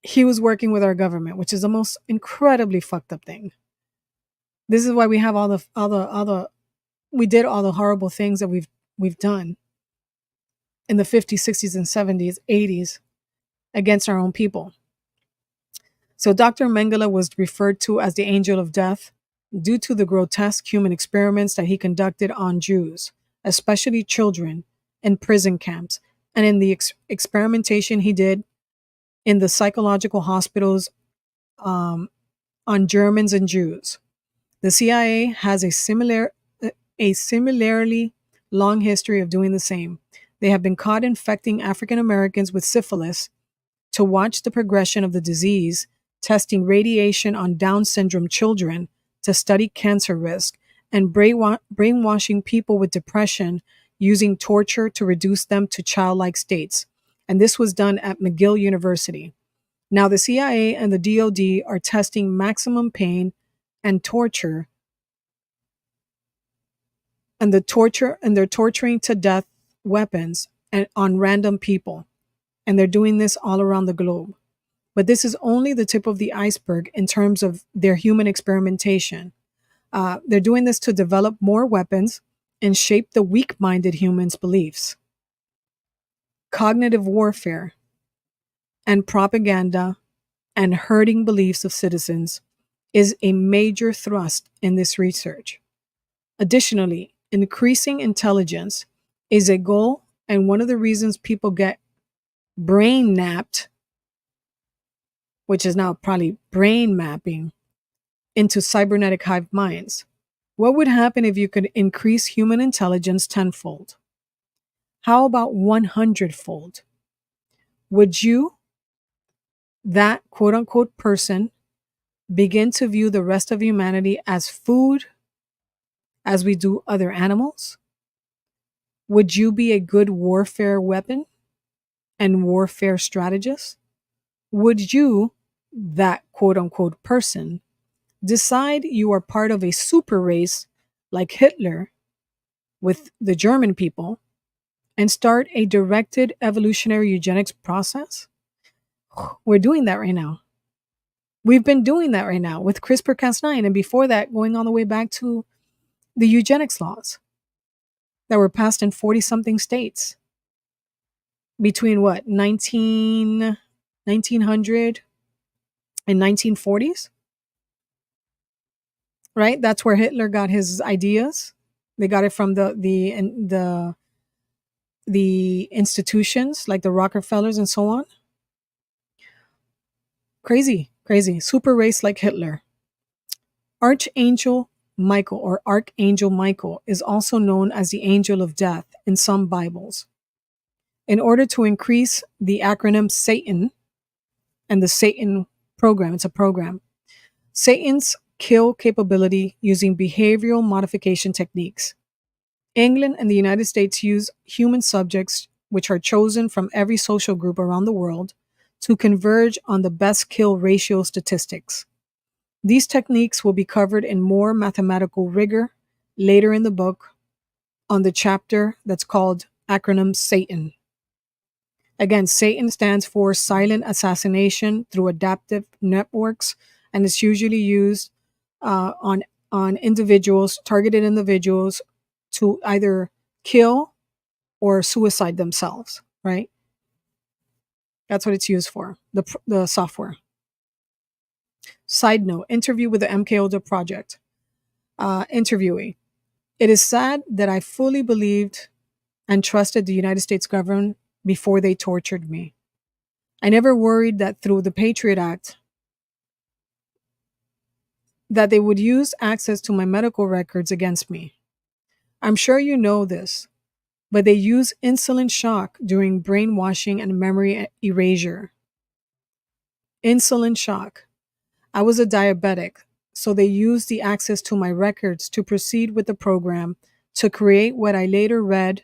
He was working with our government, which is the most incredibly fucked up thing. This is why we have all the we did all the horrible things that we've done in the 50s, 60s, and 70s, 80s against our own people. So Dr. Mengele was referred to as the angel of death due to the grotesque human experiments that he conducted on Jews, especially children, in prison camps, and in the experimentation he did in the psychological hospitals on Germans and Jews. The CIA has a similarly long history of doing the same. They have been caught infecting African Americans with syphilis to watch the progression of the disease, testing radiation on Down syndrome children to study cancer risk, and brainwashing people with depression using torture to reduce them to childlike states. And this was done at McGill University. Now, the CIA and the DoD are testing maximum pain and torture, and they're torturing to death weapons and on random people, and they're doing this all around the globe. But this is only the tip of the iceberg in terms of their human experimentation. They're doing this to develop more weapons and shape the weak-minded humans' beliefs. Cognitive warfare and propaganda and herding beliefs of citizens is a major thrust in this research. Additionally, increasing intelligence is a goal, and one of the reasons people get brain napped, which is now probably brain mapping, into cybernetic hive minds. What would happen if you could increase human intelligence tenfold? How about 100-fold? Would you, that quote unquote person, begin to view the rest of humanity as food as we do other animals? Would you be a good warfare weapon and warfare strategist? Would you, that quote unquote person, decide you are part of a super race like Hitler with the German people and start a directed evolutionary eugenics process? We're doing that right now. We've been doing that right now with CRISPR-Cas9, and before that, going all the way back to the eugenics laws that were passed in 40 something states between what, 1900 and 1940s? right? That's where Hitler got his ideas. They got it from the institutions like the Rockefellers and so on. Crazy, crazy. Super race like Hitler. Archangel Michael or Archangel Michael is also known as the angel of death in some Bibles. In order to increase the acronym Satan and the Satan program, it's a program, Satan's kill capability using behavioral modification techniques. England and the United States use human subjects, which are chosen from every social group around the world, to converge on the best kill ratio statistics. These techniques will be covered in more mathematical rigor later in the book on the chapter that's called acronym Satan. Again, Satan stands for silent assassination through adaptive networks, and it's usually used on individuals, targeted individuals, to either kill or suicide themselves. Right? That's what it's used for. The software. Side note: interview with the MK Ultra project. Interviewee: it is sad that I fully believed and trusted the United States government before they tortured me. I never worried that through the Patriot Act that they would use access to my medical records against me. I'm sure you know this, but they use insulin shock during brainwashing and memory erasure. Insulin shock. I was a diabetic, so they used the access to my records to proceed with the program to create what I later read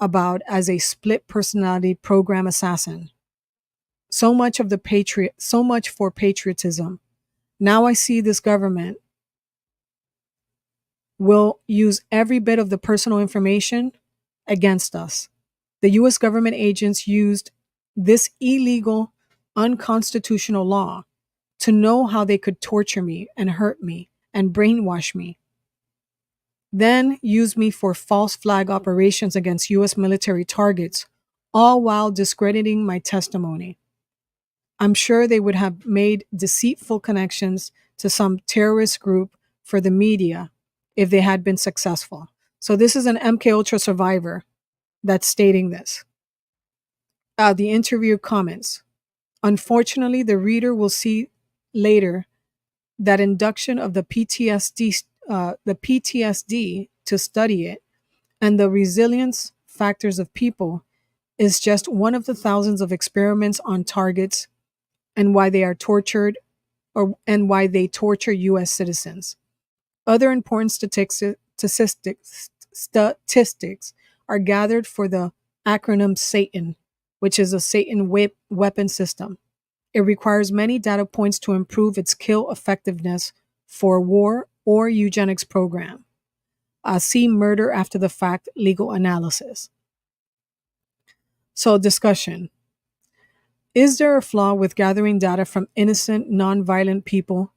about as a split personality program assassin. So much for patriotism. Now I see this government will use every bit of the personal information against us. The US government agents used this illegal, unconstitutional law to know how they could torture me and hurt me and brainwash me. Then use me for false flag operations against US military targets, all while discrediting my testimony. I'm sure they would have made deceitful connections to some terrorist group for the media if they had been successful. So this is an MK Ultra survivor that's stating this. The interview comments. Unfortunately, the reader will see later that induction of the PTSD to study it, and the resilience factors of people is just one of the thousands of experiments on targets and why they are tortured and why they torture US citizens. Other important statistics are gathered for the acronym Satan, which is a Satan weapon system. It requires many data points to improve its kill effectiveness for war or eugenics program. See murder after the fact legal analysis. So, discussion. Is there a flaw with gathering data from innocent, non-violent people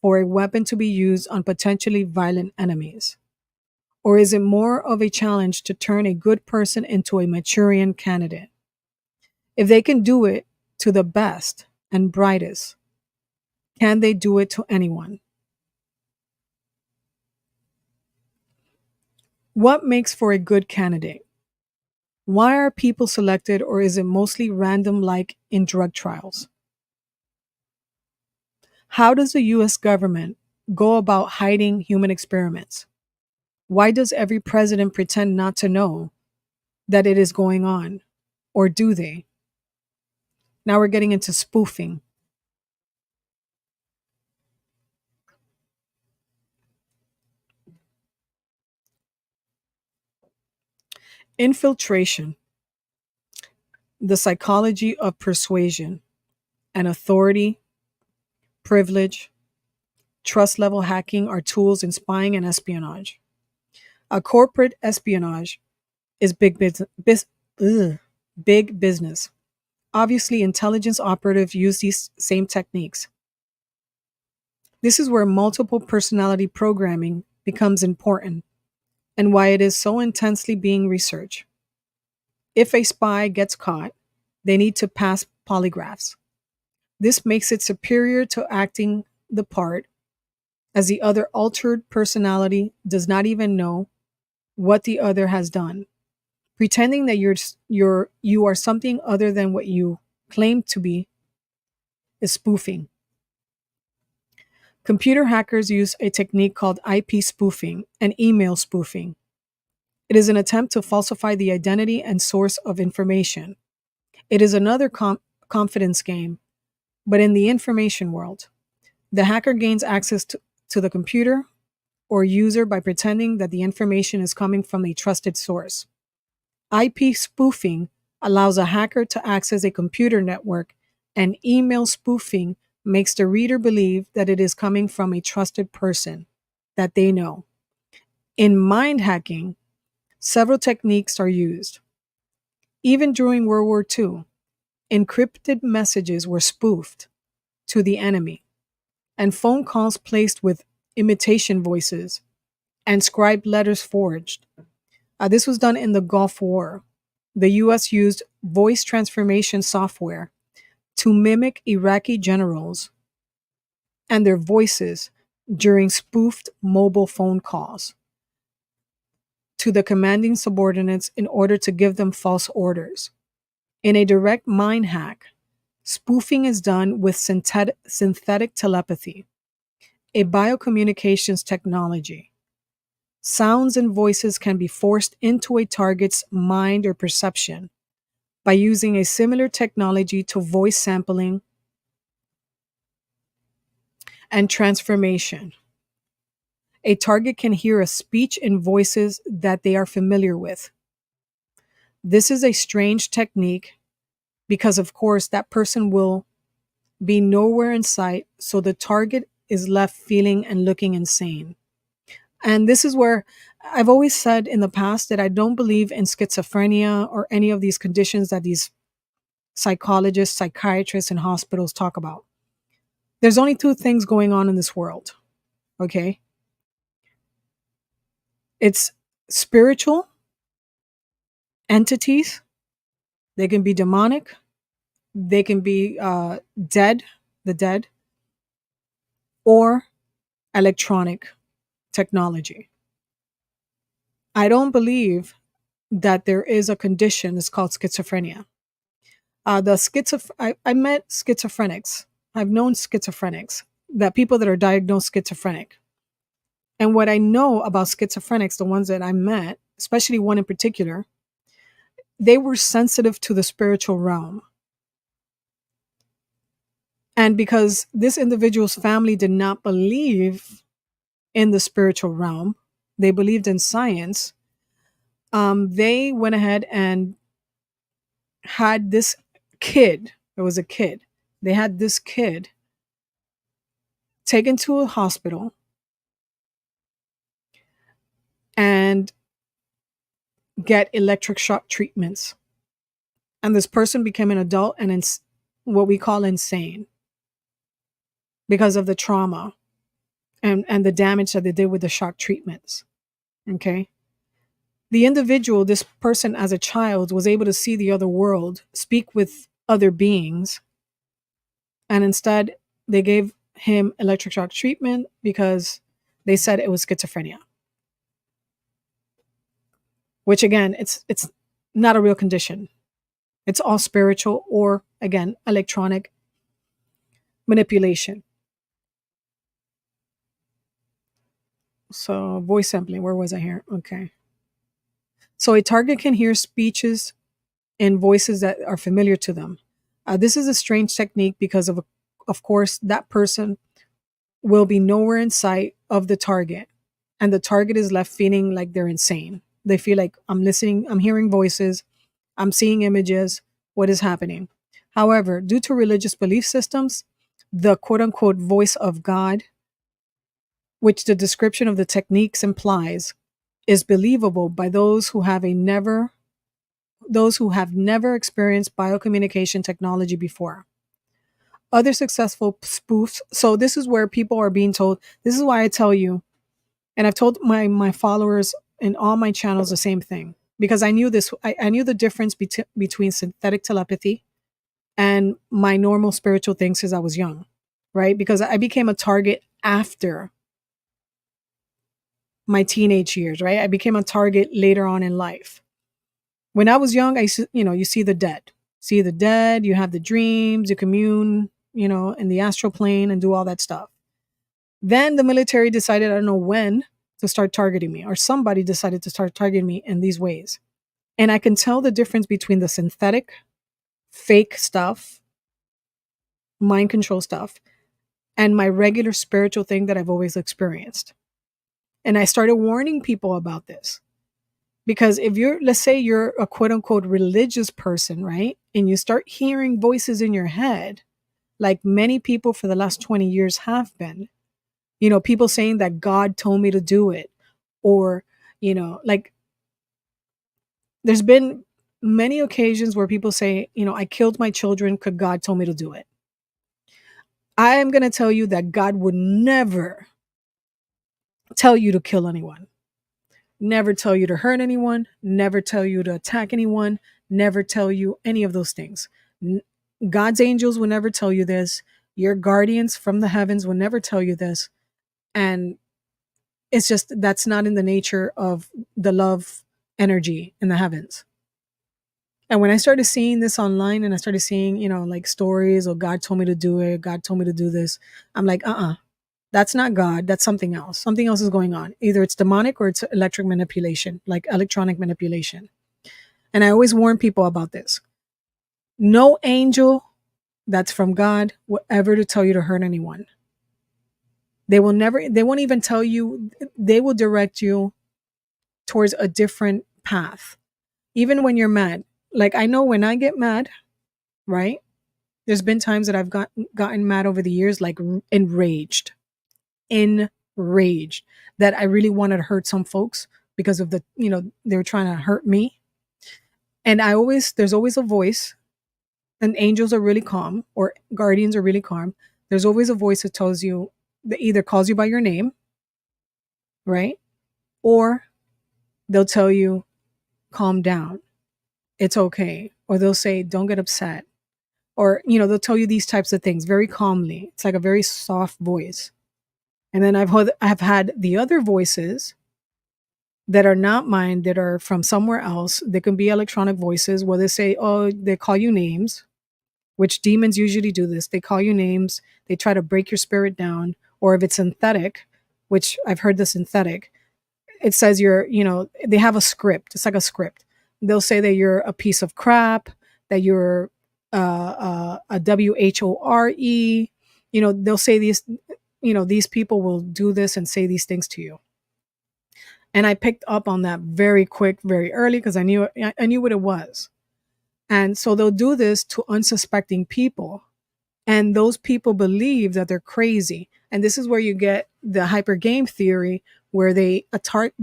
for a weapon to be used on potentially violent enemies? Or is it more of a challenge to turn a good person into a Manchurian candidate? If they can do it to the best and brightest, can they do it to anyone? What makes for a good candidate? Why are people selected, or is it mostly random like in drug trials? How does the US government go about hiding human experiments? Why does every president pretend not to know that it is going on? Or do they? Now we're getting into spoofing. Infiltration, the psychology of persuasion and authority, privilege, trust level hacking are tools in spying and espionage. A corporate espionage is big business. Obviously, intelligence operatives use these same techniques. This is where multiple personality programming becomes important and why it is so intensely being researched. If a spy gets caught, they need to pass polygraphs. This makes it superior to acting the part as the other altered personality does not even know what the other has done. Pretending that you are something other than what you claim to be is spoofing. Computer hackers use a technique called IP spoofing and email spoofing. It is an attempt to falsify the identity and source of information. It is another confidence game, but in the information world. The hacker gains access to the computer or user by pretending that the information is coming from a trusted source. IP spoofing allows a hacker to access a computer network, and email spoofing makes the reader believe that it is coming from a trusted person that they know. In mind hacking, several techniques are used. Even during World War II, encrypted messages were spoofed to the enemy, and phone calls placed with imitation voices and scribed letters forged. This was done in the Gulf War. The US used voice transformation software to mimic Iraqi generals and their voices during spoofed mobile phone calls to the commanding subordinates in order to give them false orders. In a direct mind hack, spoofing is done with synthetic telepathy, a biocommunications technology. Sounds and voices can be forced into a target's mind or perception by using a similar technology to voice sampling and transformation. A target can hear a speech in voices that they are familiar with. This is a strange technique because, of course, that person will be nowhere in sight, so the target is left feeling and looking insane. And this is where I've always said in the past that I don't believe in schizophrenia or any of these conditions that these psychologists, psychiatrists, and hospitals talk about. There's only two things going on in this world, okay? It's spiritual entities. They can be demonic. They can be dead, the dead, or electronic technology. I don't believe that there is a condition that's called schizophrenia. I met schizophrenics. I've known schizophrenics, that people that are diagnosed schizophrenic. And what I know about schizophrenics, the ones that I met, especially one in particular, they were sensitive to the spiritual realm. And because this individual's family did not believe in the spiritual realm, they believed in science, they went ahead and had this kid, it was a kid, they had this kid taken to a hospital and get electric shock treatments. And this person became an adult and what we call insane because of the trauma and the damage that they did with the shock treatments. Okay. The individual, this person as a child, was able to see the other world, speak with other beings, and instead they gave him electric shock treatment because they said it was schizophrenia. Which again, it's not a real condition. It's all spiritual or, again, electronic manipulation. So voice sampling, where was I here? Okay. So a target can hear speeches and voices that are familiar to them. This is a strange technique because of course, that person will be nowhere in sight of the target, and the target is left feeling like they're insane. They feel like, I'm listening, I'm hearing voices, I'm seeing images, what is happening? However, due to religious belief systems, the quote unquote voice of God, which the description of the techniques implies, is believable by those who have never experienced biocommunication technology before. Other successful spoofs. So this is where people are being told, this is why I tell you, and I've told my followers in all my channels the same thing, because I knew this, I knew the difference between synthetic telepathy and my normal spiritual things since I was young, right? Because I became a target after my teenage years, right? I became a target later on in life. When I was young, I used to, you see the dead. See the dead, you have the dreams, you commune, in the astral plane and do all that stuff. Then the military decided, I don't know when, to start targeting me, or somebody decided to start targeting me in these ways. And I can tell the difference between the synthetic, fake stuff, mind control stuff, and my regular spiritual thing that I've always experienced. And I started warning people about this. Because if let's say you're a quote unquote religious person, right? And you start hearing voices in your head, like many people for the last 20 years have been, people saying that God told me to do it. Or, like there's been many occasions where people say, I killed my children because God told me to do it. I am going to tell you that God would never tell you to kill anyone, never tell you to hurt anyone, never tell you to attack anyone, never tell you any of those things. God's angels will never tell you this. Your guardians from the heavens will never tell you this. And it's just that's not in the nature of the love energy in the heavens. And when I started seeing this online and I started seeing, like stories or God told me to do it, God told me to do this, I'm like, that's not God. That's something else. Something else is going on. Either it's demonic or it's electric manipulation, like electronic manipulation. And I always warn people about this. No angel that's from God will ever to tell you to hurt anyone. They won't even tell you, they will direct you towards a different path. Even when you're mad. Like I know when I get mad, right? There's been times that I've gotten mad over the years, like enraged that I really wanted to hurt some folks because of they were trying to hurt me. And there's always a voice, and angels are really calm or guardians are really calm. There's always a voice that tells you, that either calls you by your name, right? Or they'll tell you, calm down. It's okay. Or they'll say, don't get upset. Or, they'll tell you these types of things very calmly. It's like a very soft voice. And then I've had the other voices that are not mine, that are from somewhere else. They can be electronic voices where they say, oh, they call you names, which demons usually do this. They call you names. They try to break your spirit down. Or if it's synthetic, which I've heard the synthetic, it says they have a script. It's like a script. They'll say that you're a piece of crap, that you're a WHORE. They'll say these people will do this and say these things to you. And I picked up on that very quick, very early, because I knew what it was. And so they'll do this to unsuspecting people. And those people believe that they're crazy. And this is where you get the hyper game theory, where they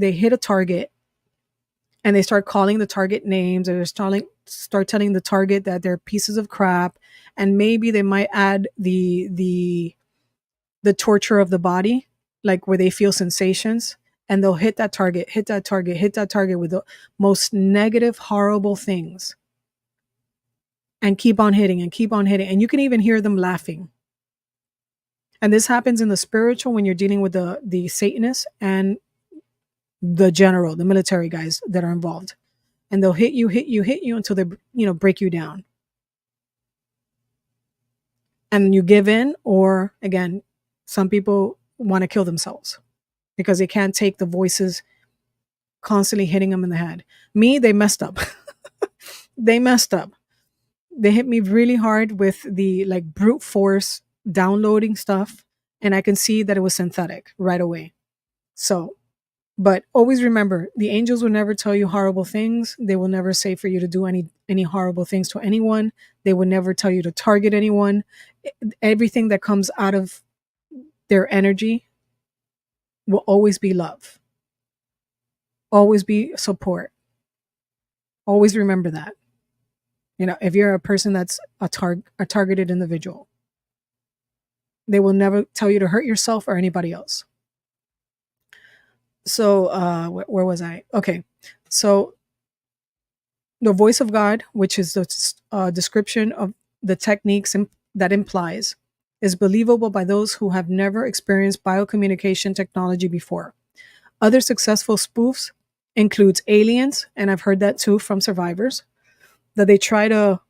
hit a target and they start calling the target names, or they start telling the target that they're pieces of crap. And maybe they might add the torture of the body, like where they feel sensations, and they'll hit that target with the most negative, horrible things, and keep on hitting. And you can even hear them laughing. And this happens in the spiritual when you're dealing with the Satanists and the military guys that are involved. And they'll hit you until they, break you down. And you give in, or again, some people want to kill themselves because they can't take the voices constantly hitting them in the head. Me, they messed up. They messed up. They hit me really hard with the like brute force downloading stuff, and I can see that it was synthetic right away. So, but always remember, the angels will never tell you horrible things. They will never say for you to do any horrible things to anyone. They will never tell you to target anyone. Everything that comes out of their energy will always be love. Always be support. Always remember that. If you're a person that's a targeted individual, they will never tell you to hurt yourself or anybody else. So, where was I? Okay. So, the voice of God, which is the description of the techniques that implies, is believable by those who have never experienced biocommunication technology before. Other successful spoofs includes aliens, and I've heard that too from survivors, that they try to,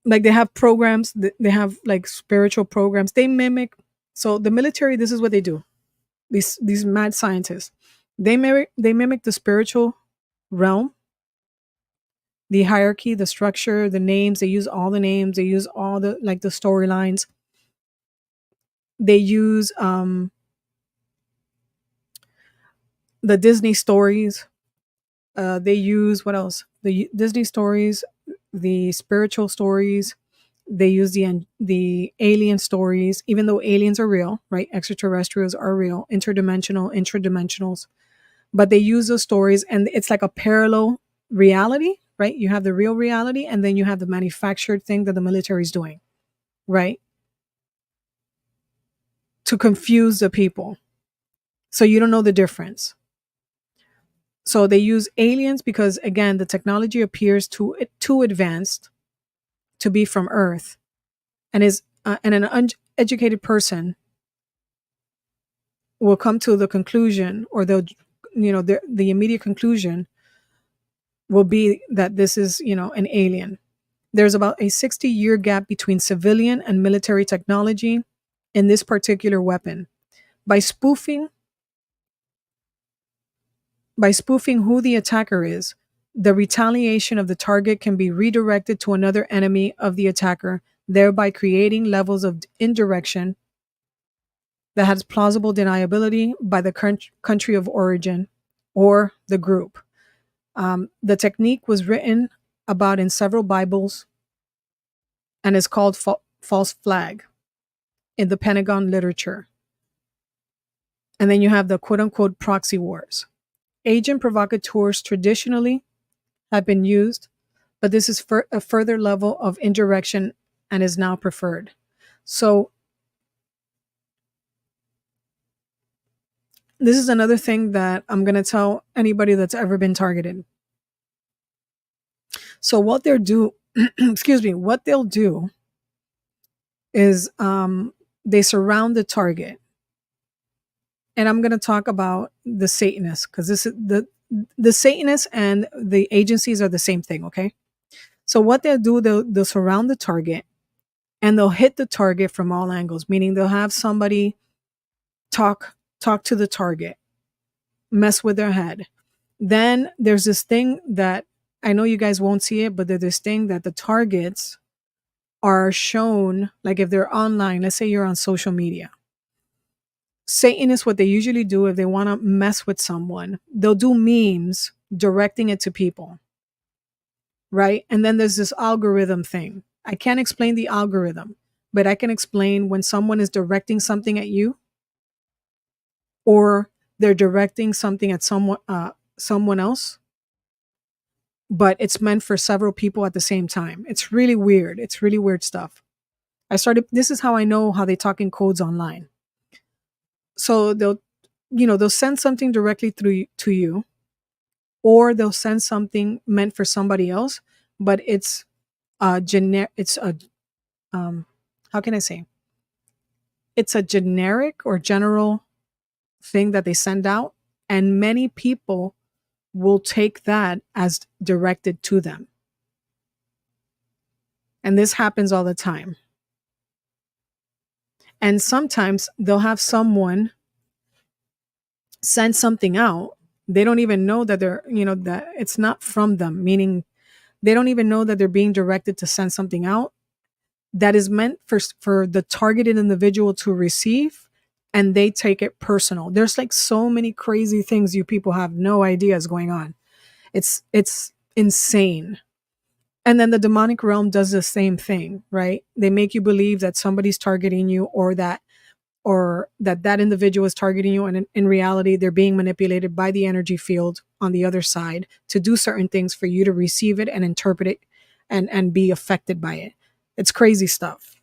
like, they have programs, they have like spiritual programs. They mimic. So the military, this is what they do. These mad scientists, they mimic the spiritual realm, the hierarchy, the structure, the names. They use all the names. They use all the, like, the storylines. They use the Disney stories. They use what else? The Disney stories, the spiritual stories. They use the alien stories, even though aliens are real, right? Extraterrestrials are real, interdimensional, intradimensionals. But they use those stories, and it's like a parallel reality, right? You have the real reality, and then you have the manufactured thing that the military is doing, right? To confuse the people, so you don't know the difference. So they use aliens because, again, the technology appears too advanced to be from Earth, and is and an uneducated person will come to the conclusion, or they'll, the immediate conclusion will be that this is, an alien. There's about a 60-year gap between civilian and military technology in this particular weapon. By spoofing by spoofing who the attacker is, the retaliation of the target can be redirected to another enemy of the attacker, thereby creating levels of indirection that has plausible deniability by the country of origin or the group. The technique was written about in several Bibles and is called false flag in the Pentagon literature. And then you have the quote unquote proxy wars. Agent provocateurs traditionally have been used, but this is a further level of indirection and is now preferred. So this is another thing that I'm going to tell anybody that's ever been targeted. So what they'll do, what they'll do is they surround the target. And I'm going to talk about the Satanists, because this is the Satanists and the agencies are the same thing, okay? So what they'll do, they'll surround the target, and they'll hit the target from all angles, meaning they'll have somebody talk to the target, mess with their head. Then there's this thing that I know you guys won't see it, but there's this thing that the targets are shown, like if they're online, let's say you're on social media. Satanists, what they usually do if they want to mess with someone, they'll do memes directing it to people, right? And then there's this algorithm thing. I can't explain the algorithm, but I can explain when someone is directing something at you, or they're directing something at someone else, but it's meant for several people at the same time. It's really weird. It's really weird stuff. This is how I know how they talk in codes online. So they'll send something directly to you, or they'll send something meant for somebody else, but it's it's a how can I say? It's a generic or general thing that they send out, and many people will take that as directed to them. And this happens all the time. And sometimes they'll have someone send something out. They don't even know that that it's not from them, meaning they don't even know that they're being directed to send something out that is meant for the targeted individual to receive, and they take it personal. There's like so many crazy things you people have no idea is going on. It's insane. And then the demonic realm does the same thing, right? They make you believe that somebody's targeting you, or that individual is targeting you, and in reality they're being manipulated by the energy field on the other side to do certain things for you to receive it and interpret it and be affected by it. It's crazy stuff.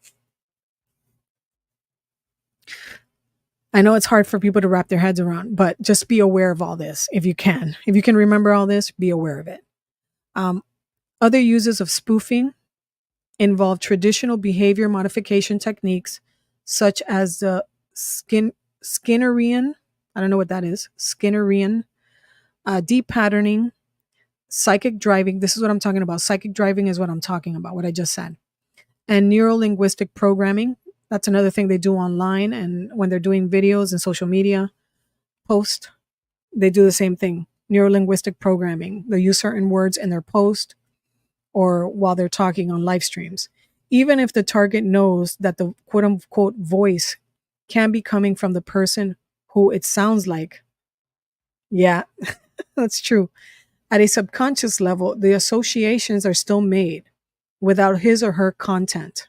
I know it's hard for people to wrap their heads around, but just be aware of all this if you can. If you can remember all this, be aware of it. Other uses of spoofing involve traditional behavior modification techniques, such as the Skinnerian. I don't know what that is. Skinnerian, deep patterning, psychic driving. This is what I'm talking about. Psychic driving is what I'm talking about, what I just said. And neuro linguistic programming. That's another thing they do online. And when they're doing videos and social media posts, they do the same thing. Neuro linguistic programming. They use certain words in their post or while they're talking on live streams. Even if the target knows that the quote unquote voice can be coming from the person who it sounds like. Yeah, that's true. At a subconscious level, the associations are still made without his or her content.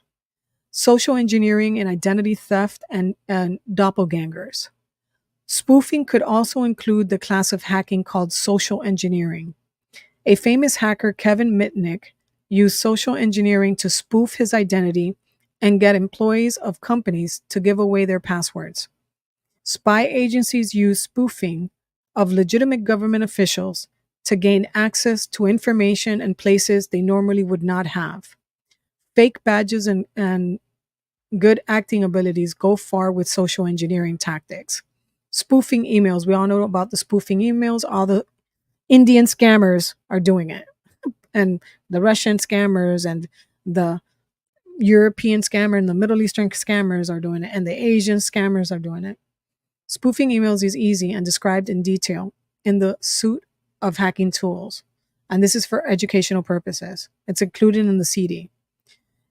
Social engineering and identity theft and doppelgangers. Spoofing could also include the class of hacking called social engineering. A famous hacker, Kevin Mitnick, used social engineering to spoof his identity and get employees of companies to give away their passwords. Spy agencies use spoofing of legitimate government officials to gain access to information and places they normally would not have. Fake badges and good acting abilities go far with social engineering tactics. Spoofing emails. We all know about the spoofing emails. All the Indian scammers are doing it. And the Russian scammers and the European scammer and the Middle Eastern scammers are doing it. And the Asian scammers are doing it. Spoofing emails is easy and described in detail in the suite of hacking tools. And this is for educational purposes. It's included in the CD.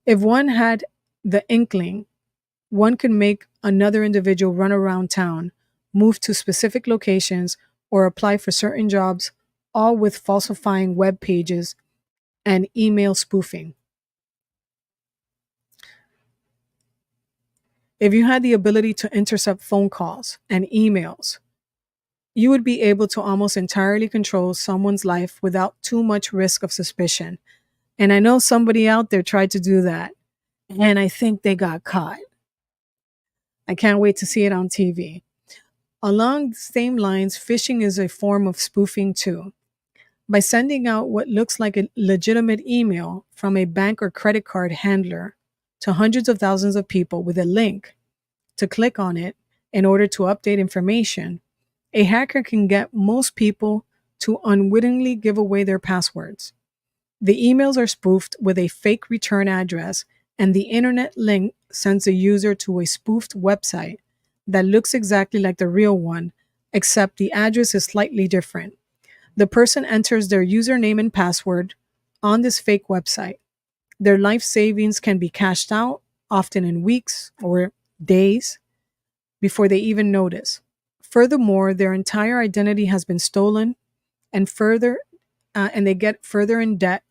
If one had the inkling, one could make another individual run around town, move to specific locations, or apply for certain jobs, all with falsifying web pages and email spoofing. If you had the ability to intercept phone calls and emails, you would be able to almost entirely control someone's life without too much risk of suspicion. And I know somebody out there tried to do that, and I think they got caught. I can't wait to see it on TV. Along the same lines, phishing is a form of spoofing too. By sending out what looks like a legitimate email from a bank or credit card handler to hundreds of thousands of people with a link to click on it in order to update information, a hacker can get most people to unwittingly give away their passwords. The emails are spoofed with a fake return address, and the internet link sends a user to a spoofed website that looks exactly like the real one, except the address is slightly different. The person enters their username and password on this fake website. Their life savings can be cashed out, often in weeks or days, before they even notice. Furthermore, their entire identity has been stolen, and they get further in debt.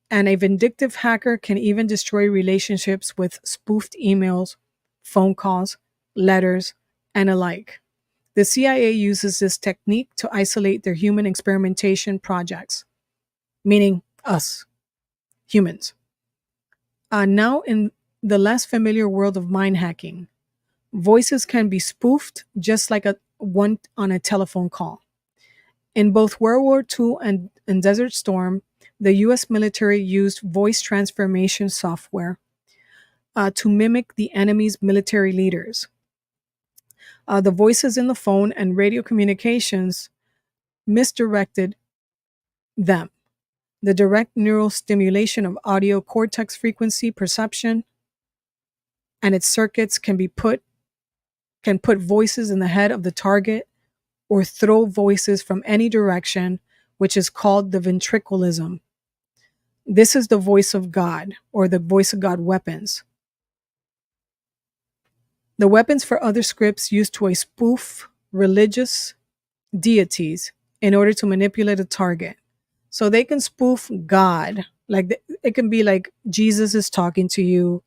And a vindictive hacker can even destroy relationships with spoofed emails, phone calls, letters, and alike. The CIA uses this technique to isolate their human experimentation projects, meaning us, humans. Now, in the less familiar world of mind hacking, voices can be spoofed just like one on a telephone call. In both World War II and Desert Storm, the US military used voice transformation software to mimic the enemy's military leaders. The voices in the phone and radio communications misdirected them. The direct neural stimulation of audio cortex frequency perception and its circuits can put voices in the head of the target or throw voices from any direction, which is called the ventriculism. This is the voice of God, or the voice of God weapons. The weapons for other scripts used to spoof religious deities in order to manipulate a target. So they can spoof God. Like it can be like Jesus is talking to you,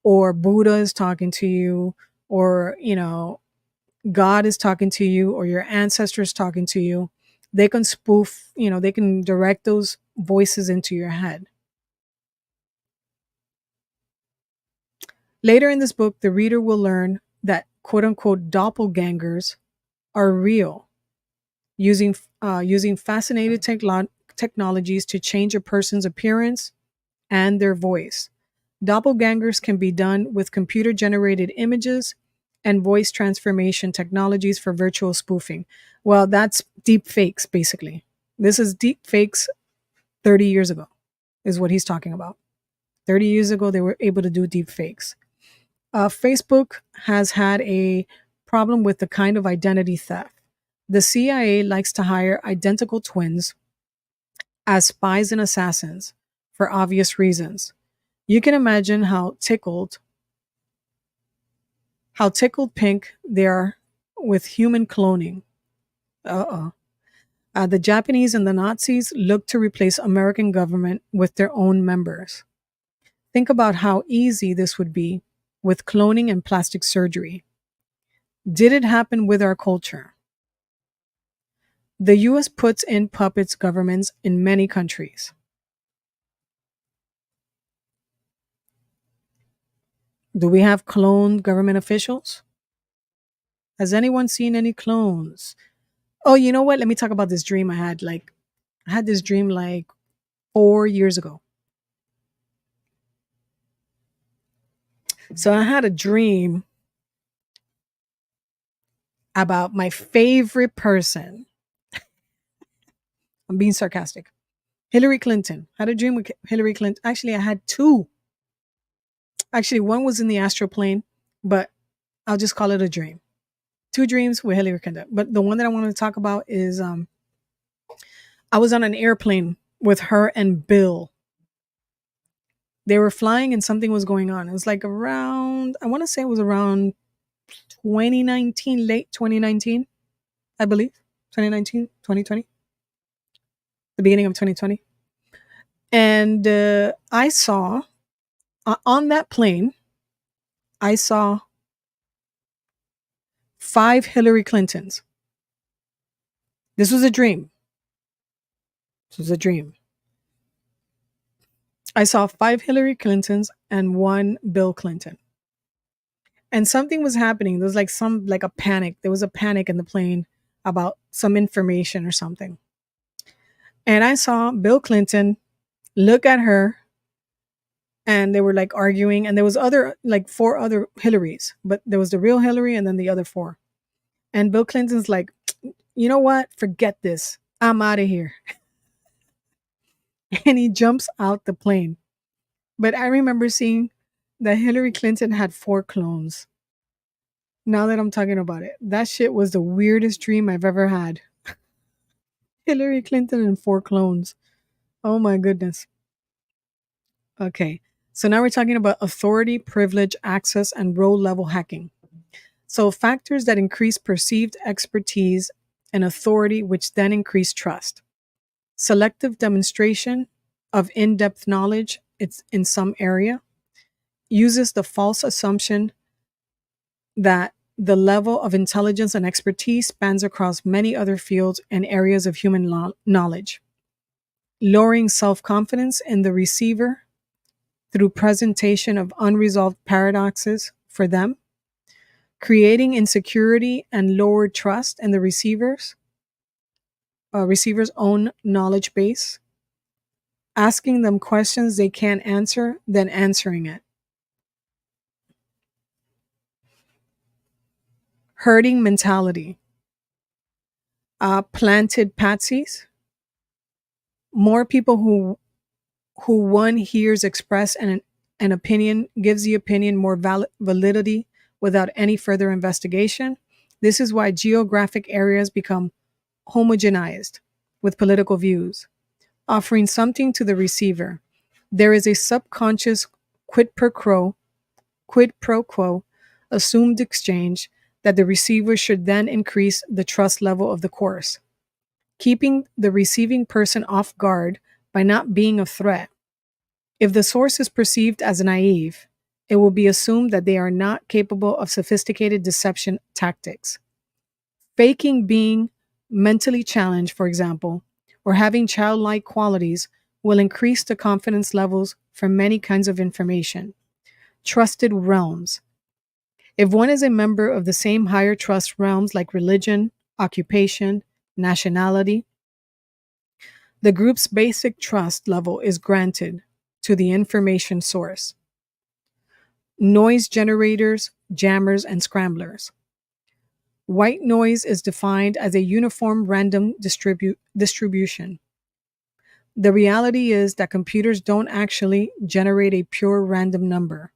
or Buddha is talking to you, or, God is talking to you, or your ancestors talking to you. They can spoof, they can direct those voices into your head. Later in this book, the reader will learn that quote unquote doppelgangers are real, using fascinating technologies to change a person's appearance and their voice. Doppelgangers can be done with computer generated images and voice transformation technologies for virtual spoofing. Well, that's deep fakes, basically. This is deep fakes 30 years ago, is what he's talking about. 30 years ago, they were able to do deep fakes. Facebook has had a problem with the kind of identity theft. The CIA likes to hire identical twins as spies and assassins for obvious reasons. You can imagine how tickled pink they are with human cloning. Uh-oh. The Japanese and the Nazis look to replace American government with their own members. Think about how easy this would be with cloning and plastic surgery. Did it happen with our culture? The US puts in puppets governments in many countries. Do we have cloned government officials? Has anyone seen any clones? Oh, you know what? Let me talk about this dream I had. I had this dream like 4 years ago. So I had a dream about my favorite person. I'm being sarcastic. Hillary Clinton. I had a dream with Hillary Clinton. Actually, I had two. Actually, one was in the astral plane, but I'll just call it a dream. Two dreams with Hillary Clinton. But the one that I want to talk about is I was on an airplane with her and Bill. They were flying and something was going on. It was like around, I want to say it was around 2019, late 2019, I believe. 2019, 2020, the beginning of 2020. And I saw on that plane, I saw 5 Hillary Clintons. This was a dream. This was a dream. I saw 5 Hillary Clintons and 1 Bill Clinton. And something was happening. There was like a panic. There was a panic in the plane about some information or something. And I saw Bill Clinton look at her and they were like arguing. And there was other, like 4 other Hillarys, but there was the real Hillary and then the other 4. And Bill Clinton's like, you know what? Forget this. I'm out of here. And he jumps out the plane. But I remember seeing that Hillary Clinton had 4 clones. Now that I'm talking about it, that shit was the weirdest dream I've ever had. Hillary Clinton and 4 clones. Oh my goodness. Okay. So now we're talking about authority, privilege, access, and role level hacking. So factors that increase perceived expertise and authority, which then increase trust. Selective demonstration of in-depth knowledge, it's in some area, uses the false assumption that the level of intelligence and expertise spans across many other fields and areas of human knowledge, lowering self-confidence in the receiver through presentation of unresolved paradoxes for them, creating insecurity and lowered trust in the receiver's own knowledge base, asking them questions they can't answer, then answering it. Herding mentality. Planted patsies. More people who one hears express an opinion gives the opinion more validity without any further investigation. This is why geographic areas become homogenized with political views, offering something to the receiver. There is a subconscious quid pro quo, assumed exchange that the receiver should then increase the trust level of the course, keeping the receiving person off guard by not being a threat. If the source is perceived as naive, it will be assumed that they are not capable of sophisticated deception tactics. Faking being mentally challenged, for example, or having childlike qualities will increase the confidence levels for many kinds of information. Trusted realms. If one is a member of the same higher trust realms like religion, occupation, nationality, the group's basic trust level is granted to the information source. noise generators, jammers, and scramblers. White noise is defined as a uniform random distribution. The reality is that computers don't actually generate a pure random number.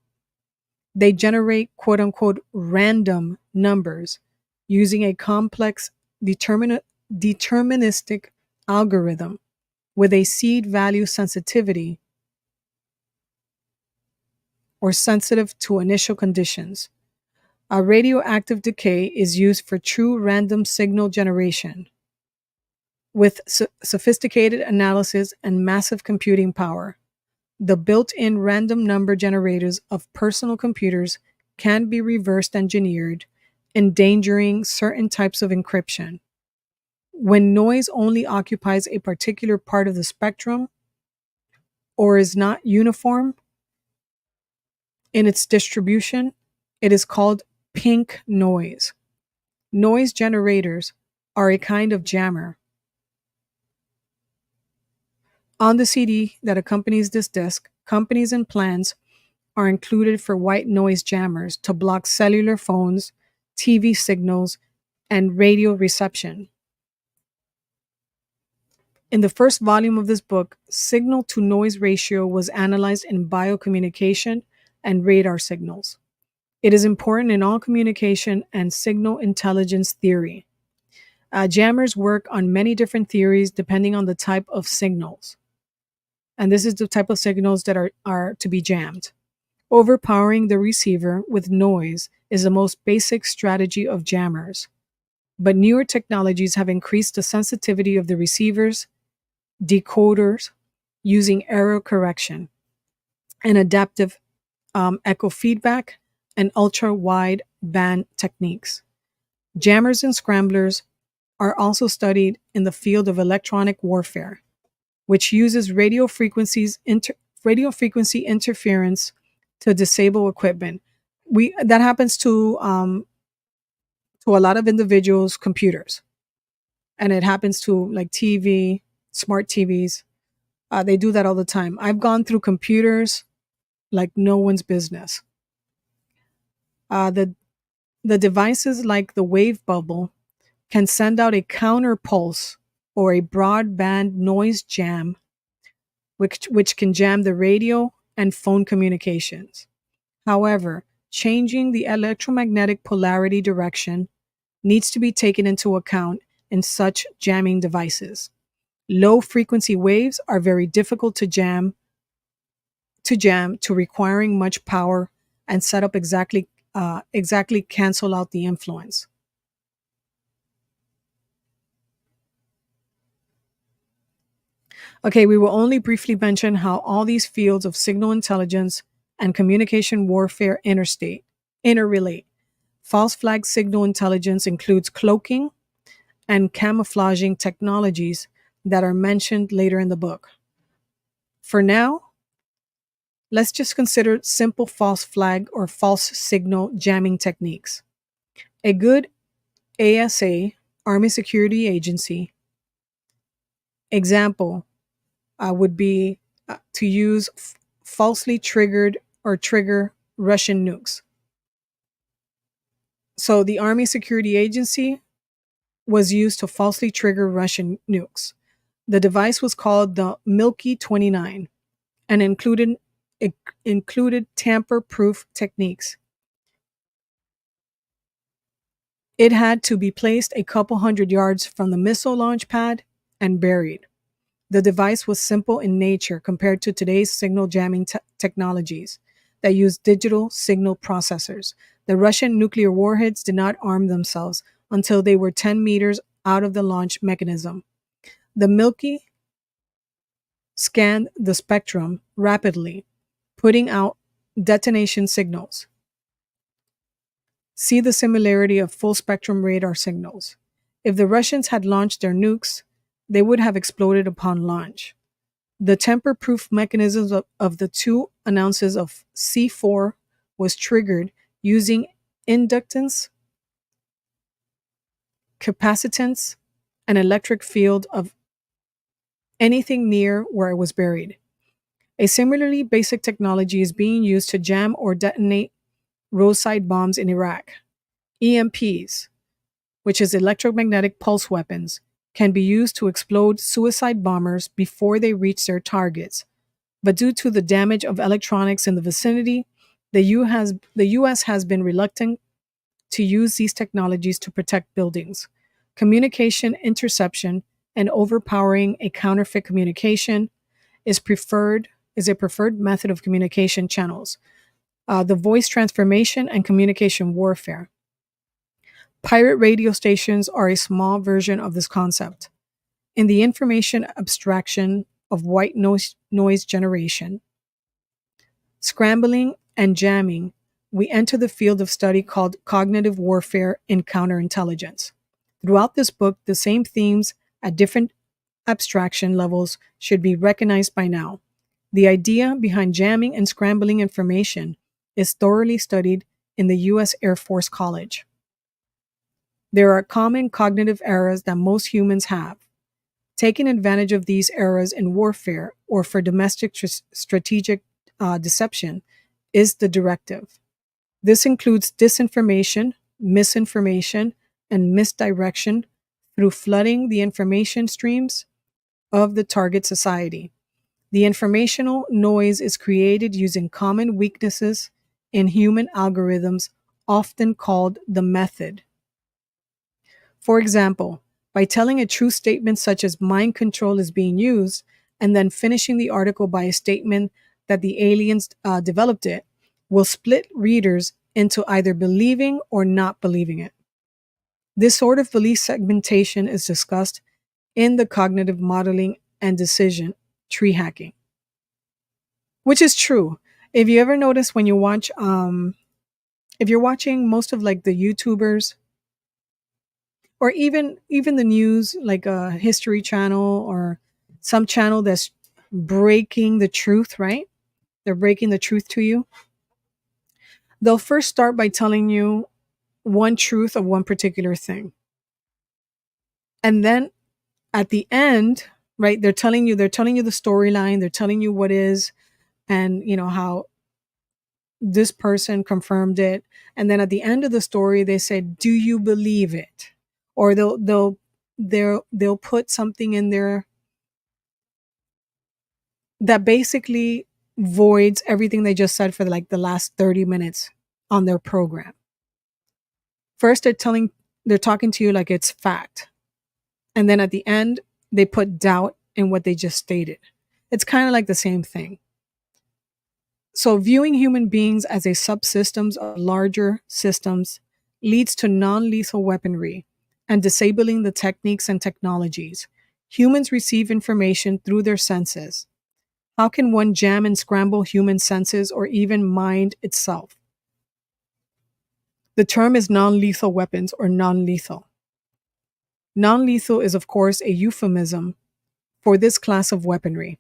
They generate quote unquote random numbers using a complex deterministic algorithm with a seed value sensitivity or sensitive to initial conditions. A radioactive decay is used for true random signal generation with sophisticated analysis and massive computing power. The built in random number generators of personal computers can be reverse engineered, endangering certain types of encryption. When noise only occupies a particular part of the spectrum or is not uniform in its distribution, it is called pink noise. Noise generators are a kind of jammer. On the CD that accompanies this disc, companies and plans are included for white noise jammers to block cellular phones, TV signals, and radio reception. In the first volume of this book, signal to noise ratio was analyzed in biocommunication and radar signals. It is important in all communication and signal intelligence theory. Jammers work on many different theories depending on the type of signals. And this is the type of signals that are to be jammed. Overpowering the receiver with noise is the most basic strategy of jammers. But newer technologies have increased the sensitivity of the receivers, decoders, using error correction, and adaptive echo feedback, and ultra wide band techniques. Jammers and scramblers are also studied in the field of electronic warfare, which uses radio frequency interference to disable equipment. That happens to a lot of individuals' computers, and it happens to like TV, smart TVs. They do that all the time. I've gone through computers like no one's business. The devices like the wave bubble can send out a counter pulse or a broadband noise jam, which can jam the radio and phone communications. However, changing the electromagnetic polarity direction needs to be taken into account in such jamming devices. Low frequency waves are very difficult to requiring much power and set up exactly cancel out the influence. Okay, we will only briefly mention how all these fields of signal intelligence and communication warfare interrelate. False flag signal intelligence includes cloaking and camouflaging technologies that are mentioned later in the book. For now, let's just consider simple false flag or false signal jamming techniques. A good ASA, Army Security Agency, example would be to use falsely triggered or trigger Russian nukes. So the Army Security Agency was used to falsely trigger Russian nukes. The device was called the Milky 29 and included tamper-proof techniques. It had to be placed a couple hundred yards from the missile launch pad and buried. The device was simple in nature compared to today's signal jamming technologies that use digital signal processors. The Russian nuclear warheads did not arm themselves until they were 10 meters out of the launch mechanism. The Milky scanned the spectrum rapidly, putting out detonation signals. See the similarity of full spectrum radar signals. If the Russians had launched their nukes, they would have exploded upon launch. The tamper-proof mechanisms of the 2 ounces of C4 was triggered using inductance, capacitance, and electric field of anything near where it was buried. A similarly basic technology is being used to jam or detonate roadside bombs in Iraq. EMPs, which is electromagnetic pulse weapons, can be used to explode suicide bombers before they reach their targets. But due to the damage of electronics in the vicinity, the US has been reluctant to use these technologies to protect buildings. Communication interception and overpowering a counterfeit communication is a preferred method of communication channels. The voice transformation and communication warfare. Pirate radio stations are a small version of this concept. In the information abstraction of white noise generation, scrambling, and jamming, we enter the field of study called cognitive warfare in counterintelligence. Throughout this book, the same themes at different abstraction levels should be recognized by now. The idea behind jamming and scrambling information is thoroughly studied in the U.S. Air Force College. There are common cognitive errors that most humans have. Taking advantage of these errors in warfare or for domestic strategic deception is the directive. This includes disinformation, misinformation, and misdirection through flooding the information streams of the target society. The informational noise is created using common weaknesses in human algorithms, often called the method. For example, by telling a true statement such as mind control is being used, and then finishing the article by a statement that the aliens developed it, will split readers into either believing or not believing it. This sort of belief segmentation is discussed in the cognitive modeling and decision tree hacking, which is true. If you ever notice when you watch, if you're watching most of like the YouTubers or even the news, like a History Channel or some channel that's breaking the truth, right? They're breaking the truth to you. They'll first start by telling you one truth of one particular thing. And then at the end, right, they're telling you the storyline, they're telling you what is and how this person confirmed it. And then at the end of the story they say, "Do you believe it?" Or they'll put something in there that basically voids everything they just said for like the last 30 minutes on their program. First they're talking to you like it's fact. And then at the end, they put doubt in what they just stated. It's kind of like the same thing. So viewing human beings as a subsystems of larger systems leads to non-lethal weaponry and disabling the techniques and technologies. Humans receive information through their senses. How can one jam and scramble human senses or even mind itself? The term is non-lethal weapons or non-lethal. Non-lethal is, of course, a euphemism for this class of weaponry.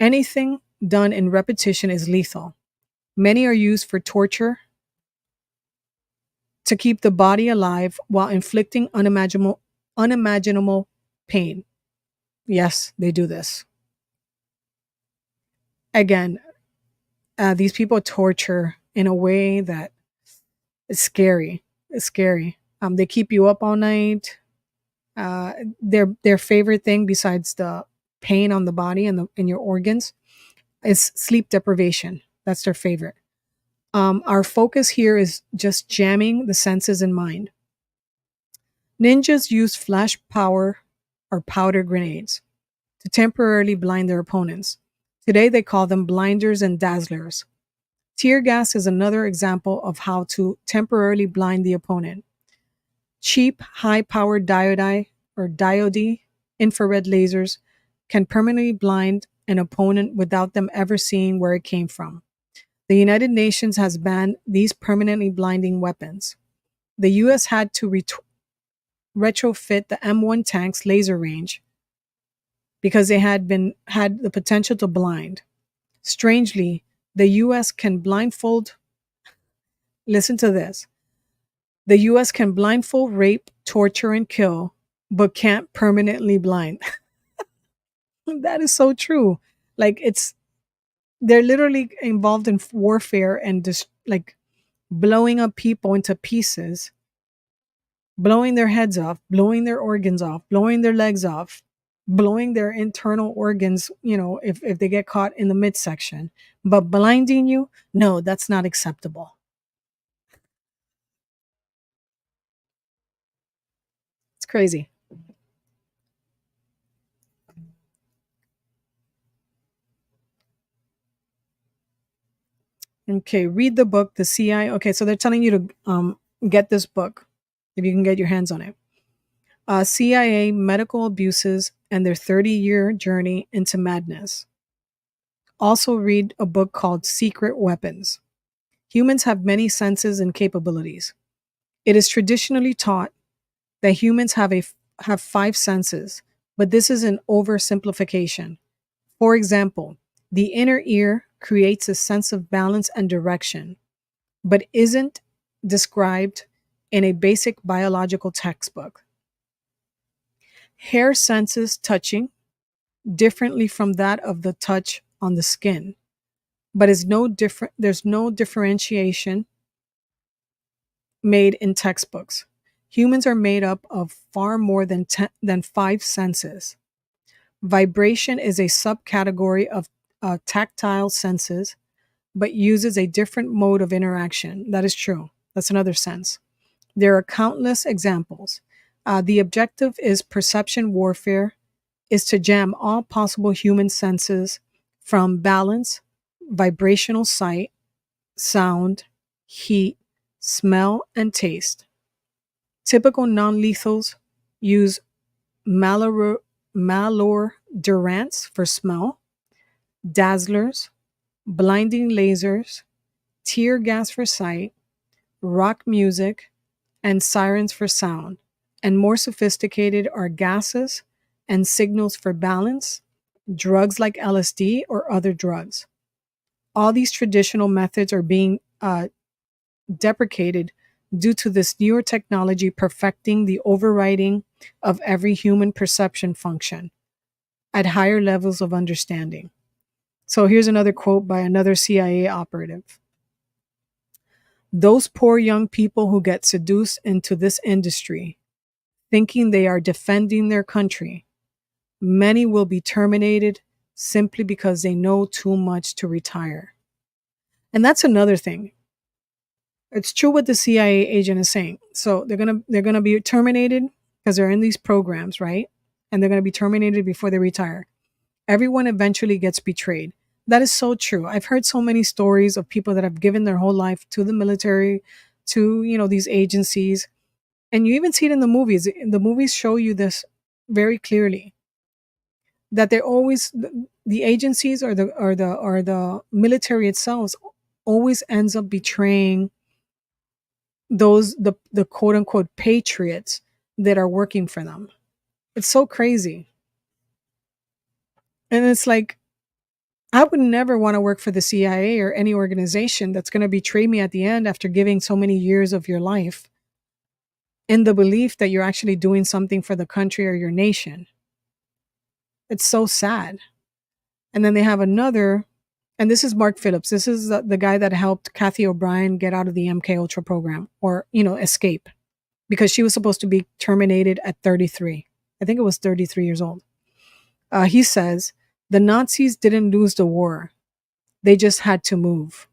Anything done in repetition is lethal. Many are used for torture to keep the body alive while inflicting unimaginable pain. Yes, they do this. Again, these people torture in a way that is scary. It's scary. They keep you up all night. Their favorite thing besides the pain on the body and in your organs is sleep deprivation. That's their favorite. Our focus here is just jamming the senses and mind. Ninjas use flash power or powder grenades to temporarily blind their opponents. Today they call them blinders and dazzlers. Tear gas is another example of how to temporarily blind the opponent. Cheap, high-powered diode infrared lasers can permanently blind an opponent without them ever seeing where it came from. The United Nations has banned these permanently blinding weapons. The US had to retrofit the M1 tank's laser range because they had the potential to blind. Strangely, the US can blindfold, listen to this. The US can blindfold, rape, torture, and kill, but can't permanently blind. That is so true. Like they're literally involved in warfare and just like blowing up people into pieces, blowing their heads off, blowing their organs off, blowing their legs off, blowing their internal organs, if they get caught in the midsection. But blinding you, no, that's not acceptable. It's crazy. Okay, read the book, The CIA. Okay, so they're telling you to get this book if you can get your hands on it. CIA Medical Abuses and Their 30-Year Journey into Madness. Also, read a book called Secret Weapons. Humans have many senses and capabilities. It is traditionally taught that humans have five senses, but this is an oversimplification. For example, the inner ear creates a sense of balance and direction, but isn't described in a basic biological textbook. Hair senses touching differently from that of the touch on the skin, but is no different. There's no differentiation made in textbooks. Humans are made up of far more than five senses. Vibration is a subcategory of tactile senses, but uses a different mode of interaction. That is true. That's another sense. There are countless examples. The objective is perception warfare, is to jam all possible human senses from balance, vibrational sight, sound, heat, smell, and taste. Typical non-lethals use malodorants for smell, dazzlers, blinding lasers, tear gas for sight, rock music, and sirens for sound. And more sophisticated are gases and signals for balance, drugs like LSD or other drugs. All these traditional methods are being deprecated due to this newer technology perfecting the overriding of every human perception function at higher levels of understanding. So here's another quote by another CIA operative. Those poor young people who get seduced into this industry, thinking they are defending their country, many will be terminated simply because they know too much to retire. And that's another thing. It's true what the CIA agent is saying. So they're gonna be terminated because they're in these programs, right? And they're gonna be terminated before they retire. Everyone eventually gets betrayed. That is so true. I've heard so many stories of people that have given their whole life to the military, to these agencies, and you even see it in the movies. The movies show you this very clearly that they're always the agencies or the military itself always ends up betraying the quote unquote patriots that are working for them. It's so crazy. And it's like I would never want to work for the CIA or any organization that's going to betray me at the end after giving so many years of your life in the belief that you're actually doing something for the country or your nation. It's so sad. And then they have another, and this is Mark Phillips. This is the guy that helped Kathy O'Brien get out of the MK Ultra program or, escape because she was supposed to be terminated at 33. I think it was 33 years old. He says, the Nazis didn't lose the war. They just had to move.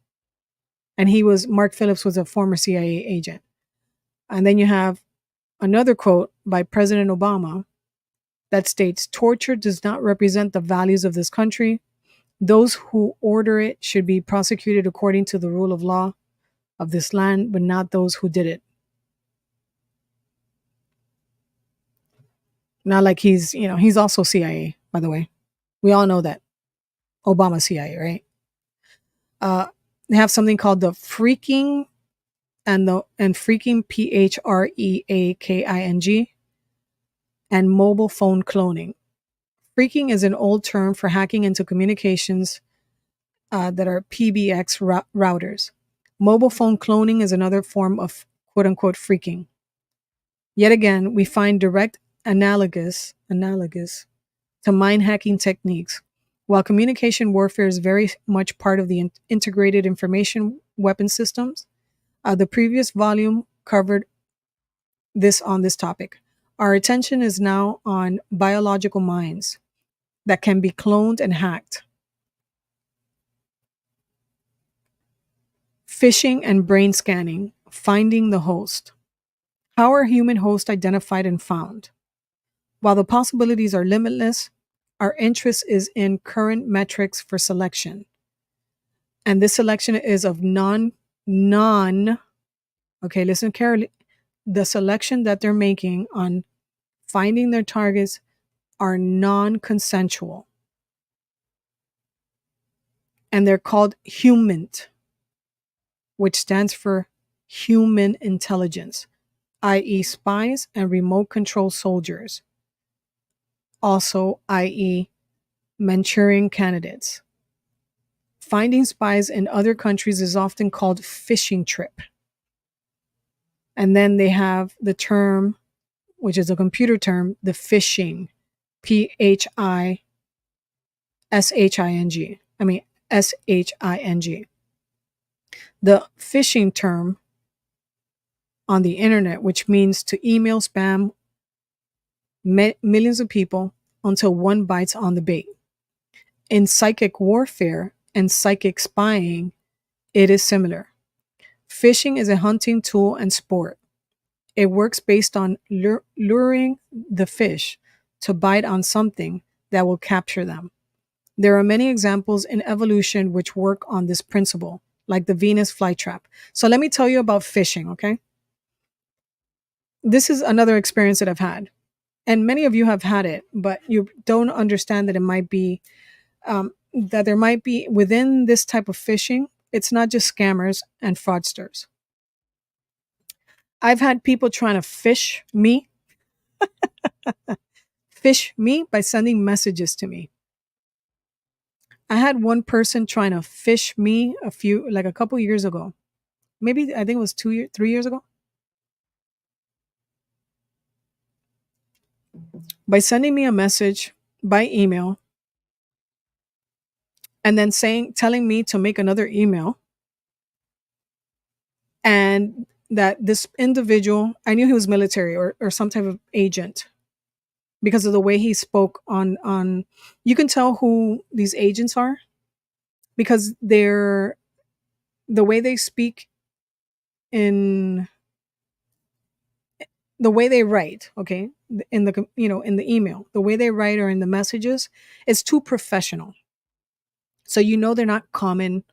And Mark Phillips was a former CIA agent. And then you have another quote by President Obama that states, torture does not represent the values of this country. Those who order it should be prosecuted according to the rule of law of this land, but not those who did it. Not like he's also CIA, by the way. We all know that. Obama CIA, right? They have something called the freaking and freaking PHREAKING and mobile phone cloning. Freaking is an old term for hacking into communications that are PBX routers. Mobile phone cloning is another form of quote unquote freaking. Yet again, we find direct analogous to mind hacking techniques. While communication warfare is very much part of the integrated information weapon systems, The previous volume covered this on this topic. Our attention is now on biological minds that can be cloned and hacked, phishing and brain scanning, finding the host. How are human hosts identified and found? While the possibilities are limitless, our interest is in current metrics for selection. And this selection is of non, okay, listen carefully. The selection that they're making on finding their targets are non consensual. And they're called human, which stands for human intelligence, i.e., spies and remote control soldiers, also, i.e., Manchurian candidates. Finding spies in other countries is often called phishing trip. And then they have the term, which is a computer term, the phishing, Phishing. I mean, Shing. The phishing term on the internet, which means to email spam millions of people until one bites on the bait. In psychic warfare and psychic spying, it is similar. Phishing is a hunting tool and sport. It works based on luring the fish to bite on something that will capture them. There are many examples in evolution which work on this principle, like the Venus flytrap. So let me tell you about fishing, okay? This is another experience that I've had. And many of you have had it, but you don't understand that it might be, that there might be within this type of phishing, it's not just scammers and fraudsters. I've had people trying to fish me by sending messages to me. I had one person trying to fish me a couple years ago. Maybe I think it was 3 years ago. By sending me a message by email and then telling me to make another email, and that this individual, I knew he was military or some type of agent because of the way he spoke on you can tell who these agents are because they're the way they speak, in the way they write, okay, in the email, the way they write or in the messages is too professional. So they're not common,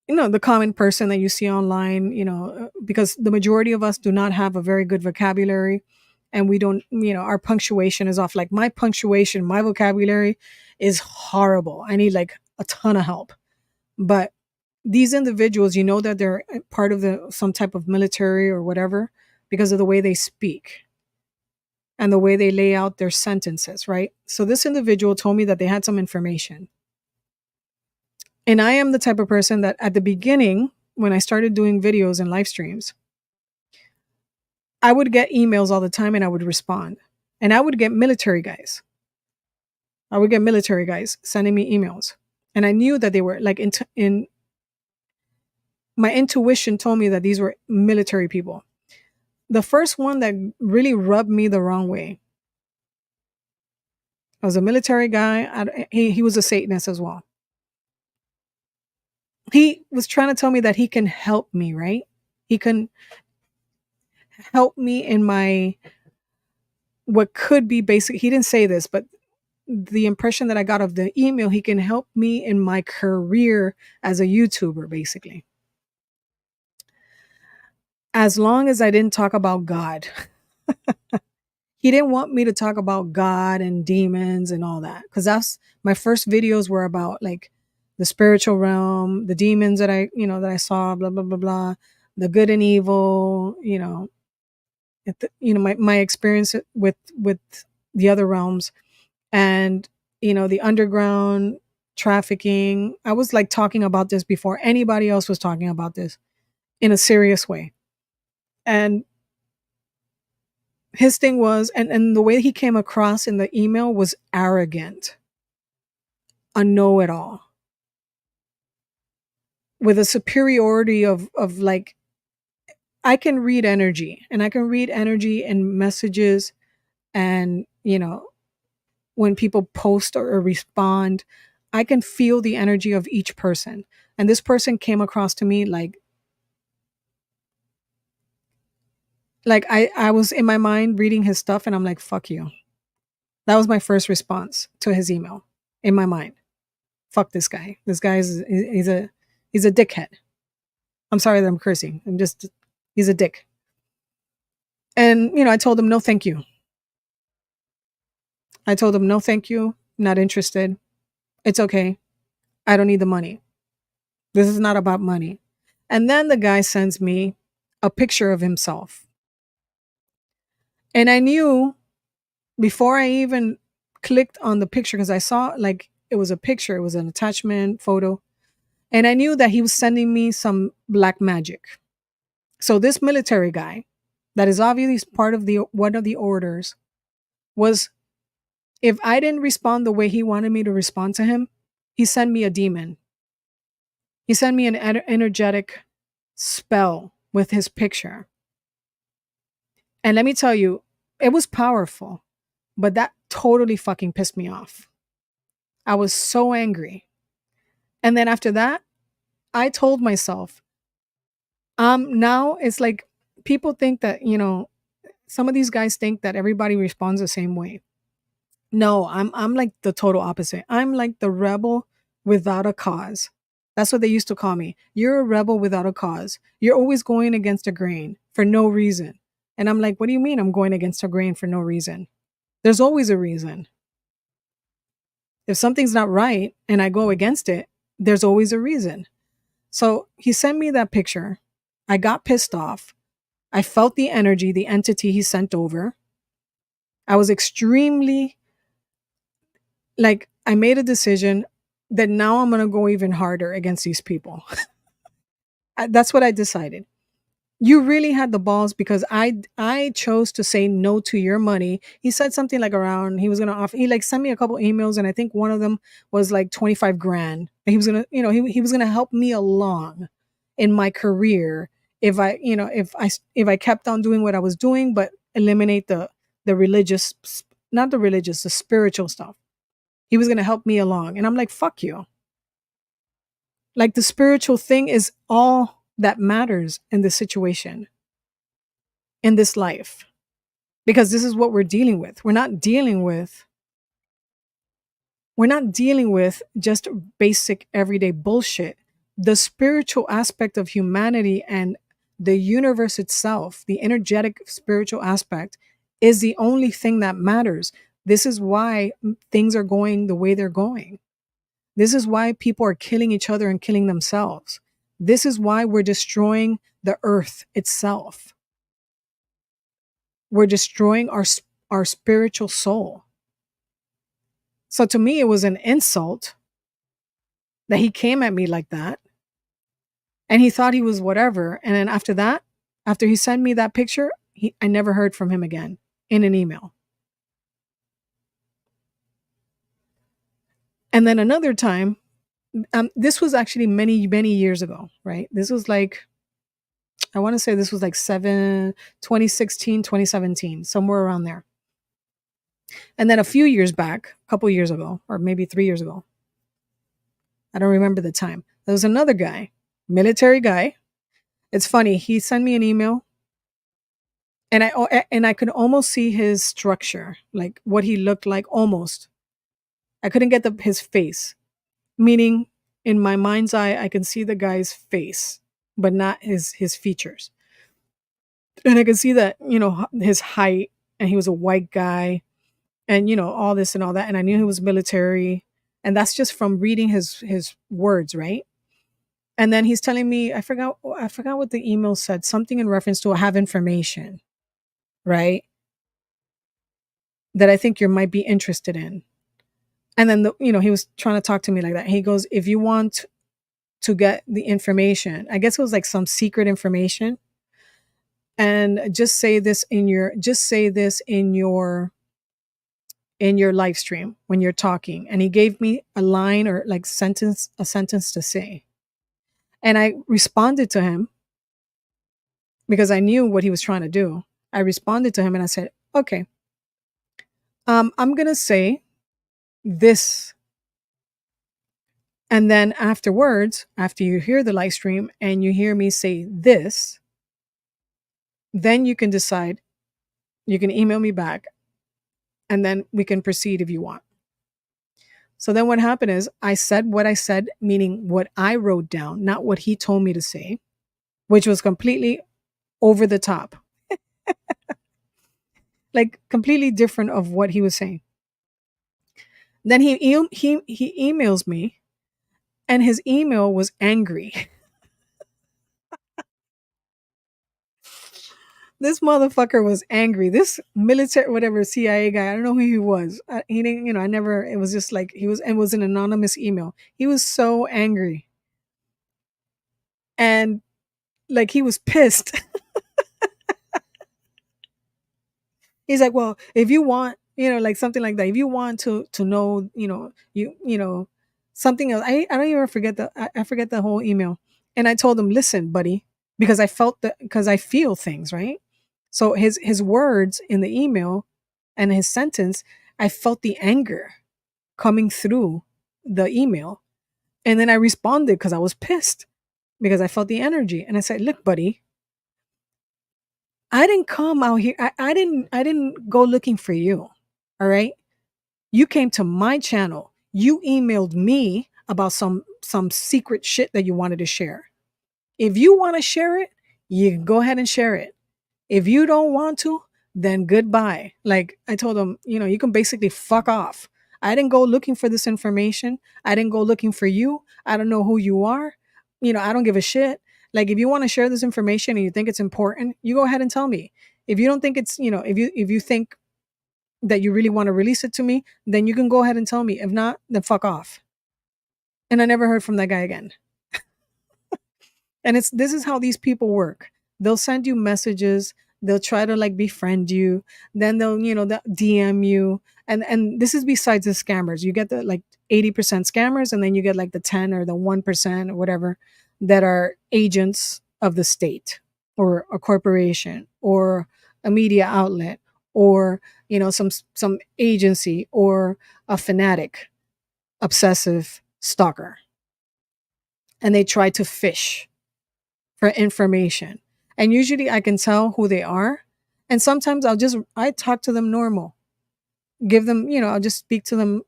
the common person that you see online, because the majority of us do not have a very good vocabulary, and we don't, our punctuation is off. Like my vocabulary is horrible. I need like a ton of help. But these individuals, that they're part of some type of military or whatever because of the way they speak and the way they lay out their sentences, right? So this individual told me that they had some information. And I am the type of person that at the beginning, when I started doing videos and live streams, I would get emails all the time and I would respond. And I would get military guys. Sending me emails. And I knew that they were like in my intuition told me that these were military people. The first one that really rubbed me the wrong way was a military guy. He was a Satanist as well. He was trying to tell me that he can help me, right? He can help me in my what could be basic. He didn't say this, but the impression that I got of the email, he can help me in my career as a YouTuber, basically. As long as I didn't talk about God. He didn't want me to talk about God and demons and all that, because that's my first videos were about like the spiritual realm, the demons that I saw, blah blah blah blah, the good and evil, my experience with the other realms, and the underground trafficking. I was like talking about this before anybody else was talking about this in a serious way. And his thing was, and the way he came across in the email was arrogant, a know-it-all. with a superiority of like, I can read energy, and I can read energy and messages, and when people post or respond, I can feel the energy of each person. And this person came across to me like I was in my mind reading his stuff, and I'm like, fuck you. That was my first response to his email in my mind. Fuck this guy. This guy is he's a dickhead. I'm sorry that I'm cursing. He's a dick. And I told him no thank you. I told him no thank you. Not interested. It's okay. I don't need the money. This is not about money. And then the guy sends me a picture of himself. And I knew before I even clicked on the picture, because I saw like it was a picture, it was an attachment photo. And I knew that he was sending me some black magic. So this military guy, that is obviously part of the one of the orders, was, if I didn't respond the way he wanted me to respond to him, he sent me a demon. He sent me an energetic spell with his picture. And let me tell you, it was powerful, but that totally fucking pissed me off. I was so angry. And then after that, I told myself, now it's like people think that, some of these guys think that everybody responds the same way. No, I'm like the total opposite. I'm like the rebel without a cause. That's what they used to call me. You're a rebel without a cause. You're always going against a grain for no reason. And I'm like, what do you mean I'm going against a grain for no reason? There's always a reason. If something's not right and I go against it, there's always a reason. So he sent me that picture. I got pissed off. I felt the energy, the entity he sent over. I was extremely, like, I made a decision that now I'm going to go even harder against these people. That's what I decided. You really had the balls, because I chose to say no to your money. He said something like around, he was going to offer, he like sent me a couple emails, and I think one of them was like 25 grand. And he was going to, he was going to help me along in my career if I kept on doing what I was doing, but eliminate the religious, not the religious, the spiritual stuff. He was going to help me along. And I'm like, fuck you. Like, the spiritual thing is all that matters in this situation, in this life, because this is what we're dealing with. We're not dealing with just basic everyday bullshit. The spiritual aspect of humanity and the universe itself, the energetic spiritual aspect, is the only thing that matters. This is why things are going the way they're going. This is why people are killing each other and killing themselves. This is why we're destroying the earth itself. We're destroying our spiritual soul. So to me, it was an insult that he came at me like that. And he thought he was whatever. And then after that, after he sent me that picture, I never heard from him again in an email. And then another time, this was actually many, many years ago, right? This was like, I want to say this was like 2016, 2017, somewhere around there. And then a few years back, a couple years ago, or maybe 3 years ago, I don't remember the time, there was another guy, military guy. It's funny, he sent me an email, and I could almost see his structure, like what he looked like, almost. I couldn't get his face, meaning in my mind's eye, I can see the guy's face, but not his features. And I could see that, his height, and he was a white guy, and all this and all that, and I knew he was military, and that's just from reading his words, right? And then he's telling me, I forgot what the email said, something in reference to, I have information, right, that I think you might be interested in. And then he was trying to talk to me like that. He goes, if you want to get the information, I guess it was like some secret information, and just say this in your live stream when you're talking. And he gave me a line, or like a sentence to say. And I responded to him because I knew what he was trying to do. I responded to him and I said, okay, I'm going to say this. And then afterwards, after you hear the live stream and you hear me say this, then you can decide, you can email me back, and then we can proceed if you want. So then what happened is I said what I said, meaning what I wrote down, not what he told me to say, which was completely over the top, like completely different of what he was saying. Then he emails me, and his email was angry. This motherfucker was angry. This military, whatever CIA guy, I don't know who he was. He didn't, I never. It was just like he was, and it was an anonymous email. He was so angry, and like he was pissed. He's like, well, if you want, like something like that. If you want to know, something else. I don't even forget I forget the whole email. And I told him, listen, buddy, because because I feel things, right? So his words in the email and his sentence, I felt the anger coming through the email. And then I responded because I was pissed because I felt the energy. And I said, look, buddy, I didn't come out here. I didn't go looking for you. All right. You came to my channel. You emailed me about some secret shit that you wanted to share. If you want to share it, you can go ahead and share it. If you don't want to, then goodbye. Like I told him, you can basically fuck off. I didn't go looking for this information. I didn't go looking for you. I don't know who you are. I don't give a shit. Like if you want to share this information and you think it's important, you go ahead and tell me. If you don't think it's, if you think that you really want to release it to me, then you can go ahead and tell me. If not, then fuck off. And I never heard from that guy again. And this is how these people work. They'll send you messages, they'll try to like befriend you, then they'll DM you. And this is besides the scammers. You get the like 80% scammers, and then you get like the 10 or the 1% or whatever that are agents of the state or a corporation or a media outlet or some agency or a fanatic obsessive stalker. And they try to fish for information. And usually I can tell who they are. And sometimes I talk to them normal, give them, I'll just speak to them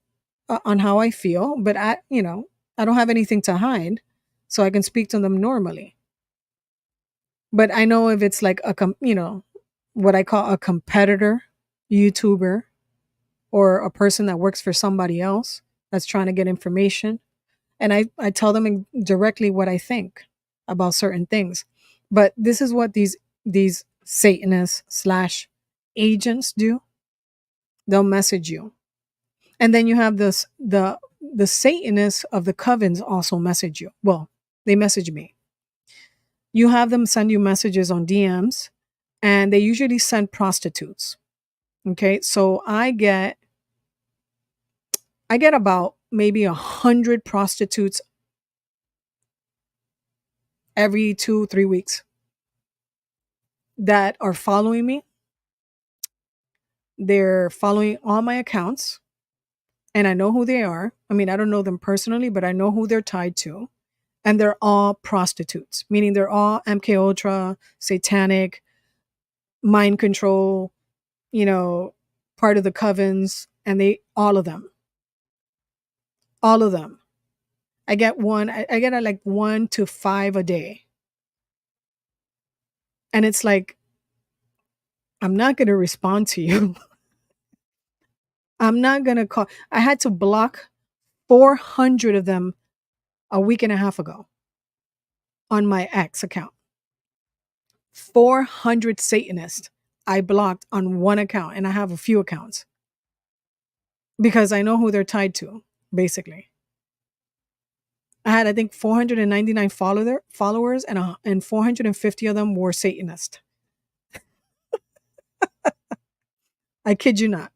on how I feel, but I don't have anything to hide. So I can speak to them normally. But I know if it's like what I call a competitor YouTuber or a person that works for somebody else that's trying to get information, and I tell them directly what I think about certain things. But this is what these Satanists slash agents do. They'll message you, and then you have the Satanists of the covens also message you. Well, they message me. You have them send you messages on DMs, and they usually send prostitutes. Okay, so I get about maybe 100 prostitutes every 2-3 weeks that are following me. They're following all my accounts, and I know who they are. I mean, I don't know them personally, but I know who they're tied to. And they're all prostitutes, meaning they're all MK Ultra, satanic, mind control, you know, part of the covens, and all of them. All of them. I get like 1 to 5 a day. And it's like, I'm not going to respond to you. I'm not going to call. I had to block 400 of them a week and a half ago on my ex account. 400 Satanists I blocked on one account, and I have a few accounts because I know who they're tied to, basically. I had, I think, 499 followers, and 450 of them were Satanist. I kid you not.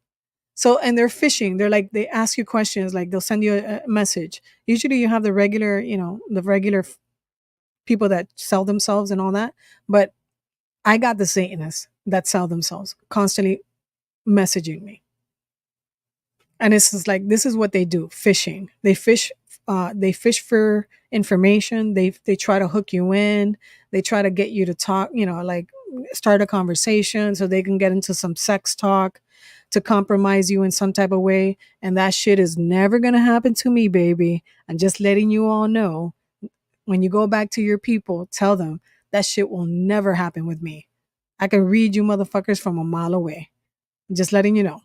So, and they're phishing. They're like, they ask you questions, like they'll send you a message. Usually you have the regular, people that sell themselves and all that. But I got the Satanists that sell themselves constantly messaging me. And it's just like, this is what they do: fishing. They fish for information. They try to hook you in. They try to get you to talk, like start a conversation so they can get into some sex talk to compromise you in some type of way. And that shit is never gonna happen to me, baby. I'm just letting you all know. When you go back to your people, tell them that shit will never happen with me. I can read you motherfuckers from a mile away. Just letting you know.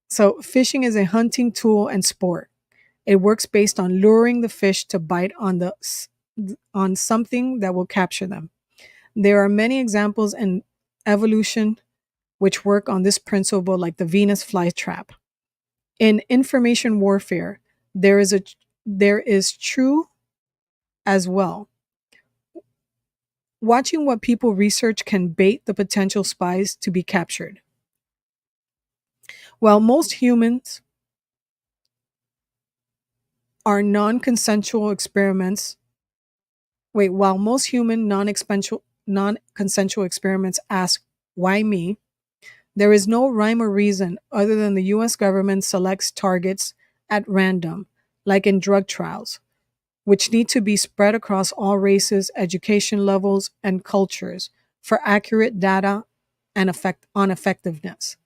So, fishing is a hunting tool and sport. It works based on luring the fish to bite on something that will capture them. There are many examples in evolution which work on this principle, like the Venus flytrap. In information warfare, there is true as well. Watching what people research can bait the potential spies to be captured. While most humans are non-consensual experiments, while most human non-consensual experiments ask, why me? There is no rhyme or reason other than the US government selects targets at random, like in drug trials, which need to be spread across all races, education levels, and cultures for accurate data and effect on effectiveness.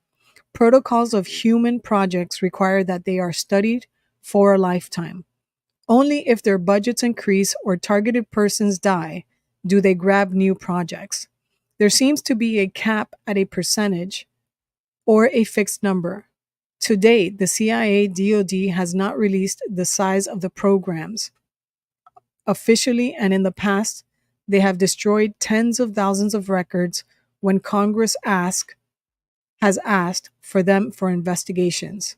Protocols of human projects require that they are studied for a lifetime. Only if their budgets increase or targeted persons die do they grab new projects. There seems to be a cap at a percentage or a fixed number. To date, the CIA DoD has not released the size of the programs. Officially and in the past, they have destroyed tens of thousands of records when Congress has asked for them for investigations.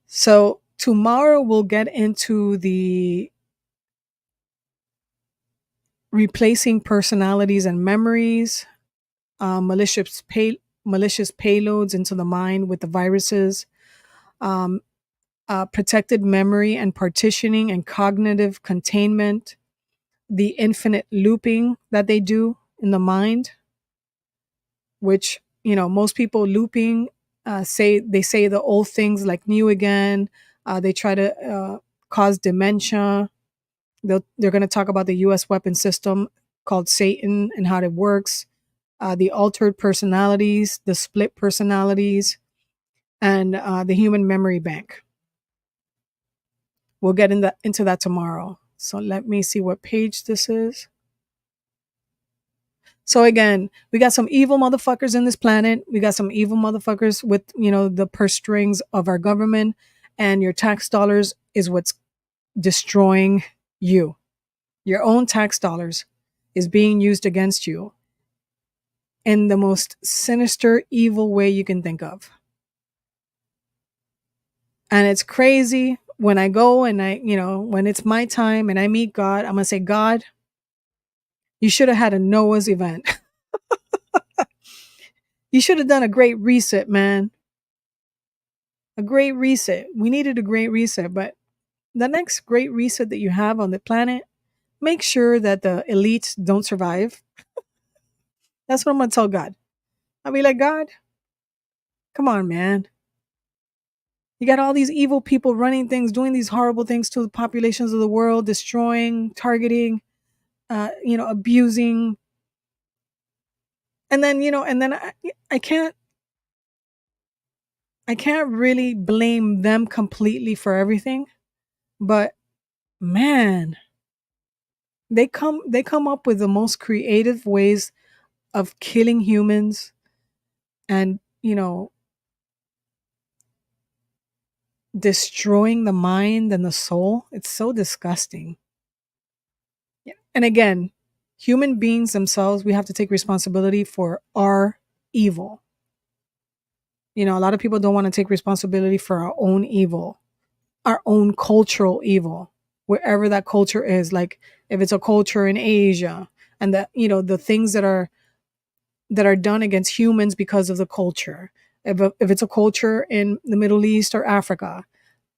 So tomorrow we'll get into the replacing personalities and memories, malicious payloads into the mind with the viruses, um, protected memory and partitioning and cognitive containment, the infinite looping that they do in the mind, which most people looping say the old things like new again. They try to cause dementia. They're going to talk about the U.S. weapon system called Satan and how it works, the altered personalities, the split personalities, and the human memory bank. We'll get into that tomorrow. So let me see what page this is. So again, we got some evil motherfuckers in this planet. We got some evil motherfuckers with, the purse strings of our government, and your tax dollars is what's destroying you. Your own tax dollars is being used against you in the most sinister, evil way you can think of. And it's crazy when I go and when it's my time and I meet God, I'm going to say, God, you should have had a Noah's event. You should have done a great reset, man. A great reset. We needed a great reset, but the next great reset that you have on the planet, make sure that the elites don't survive. That's what I'm going to tell God. I'll be like, God, come on, man. You got all these evil people running things, doing these horrible things to the populations of the world, destroying, targeting, abusing. And then, I can't really blame them completely for everything, but man, they come up with the most creative ways of killing humans and, destroying the mind and the soul. It's so disgusting. Yeah. And again, human beings themselves, we have to take responsibility for our evil. A lot of people don't want to take responsibility for our own evil, our own cultural evil, wherever that culture is. Like if it's a culture in Asia, and the things that are done against humans because of the culture. If it's a culture in the Middle East or Africa,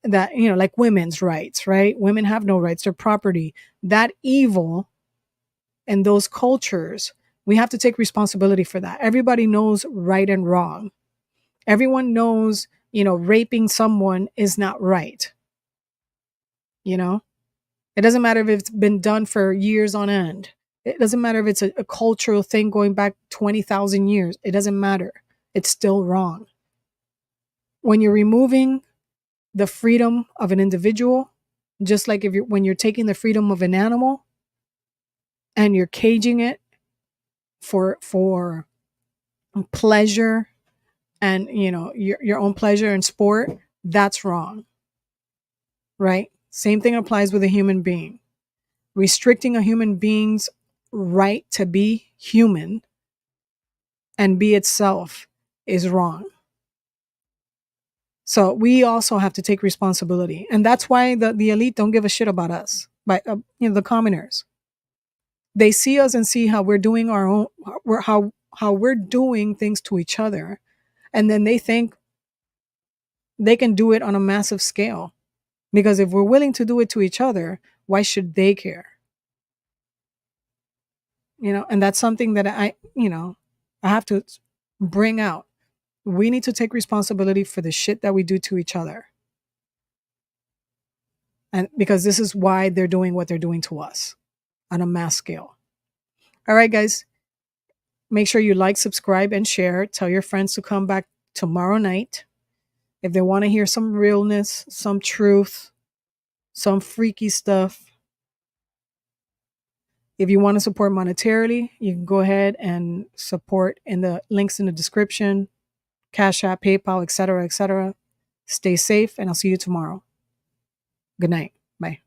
that, like women's rights, right? Women have no rights, they're property. That evil and those cultures, we have to take responsibility for that. Everybody knows right and wrong. Everyone knows, raping someone is not right. You know, it doesn't matter if it's been done for years on end. It doesn't matter if it's a cultural thing going back 20,000 years. It doesn't matter. It's still wrong. When you're removing the freedom of an individual, just like when you're taking the freedom of an animal and you're caging it for pleasure and your own pleasure and sport, that's wrong. Right? Same thing applies with a human being. Restricting a human being's right to be human and be itself is wrong. So we also have to take responsibility. And that's why the elite don't give a shit about us, the commoners. They see us and see how we're doing our own, how we're doing things to each other. And then they think they can do it on a massive scale. Because if we're willing to do it to each other, why should they care? And that's something that I have to bring out. We need to take responsibility for the shit that we do to each other. And because this is why they're doing what they're doing to us on a mass scale. All right, guys, make sure you like, subscribe, and share. Tell your friends to come back tomorrow night. If they want to hear some realness, some truth, some freaky stuff. If you want to support monetarily, you can go ahead and support in the links in the description, Cash App, PayPal, etc., etc. Stay safe, and I'll see you tomorrow. Good night. Bye.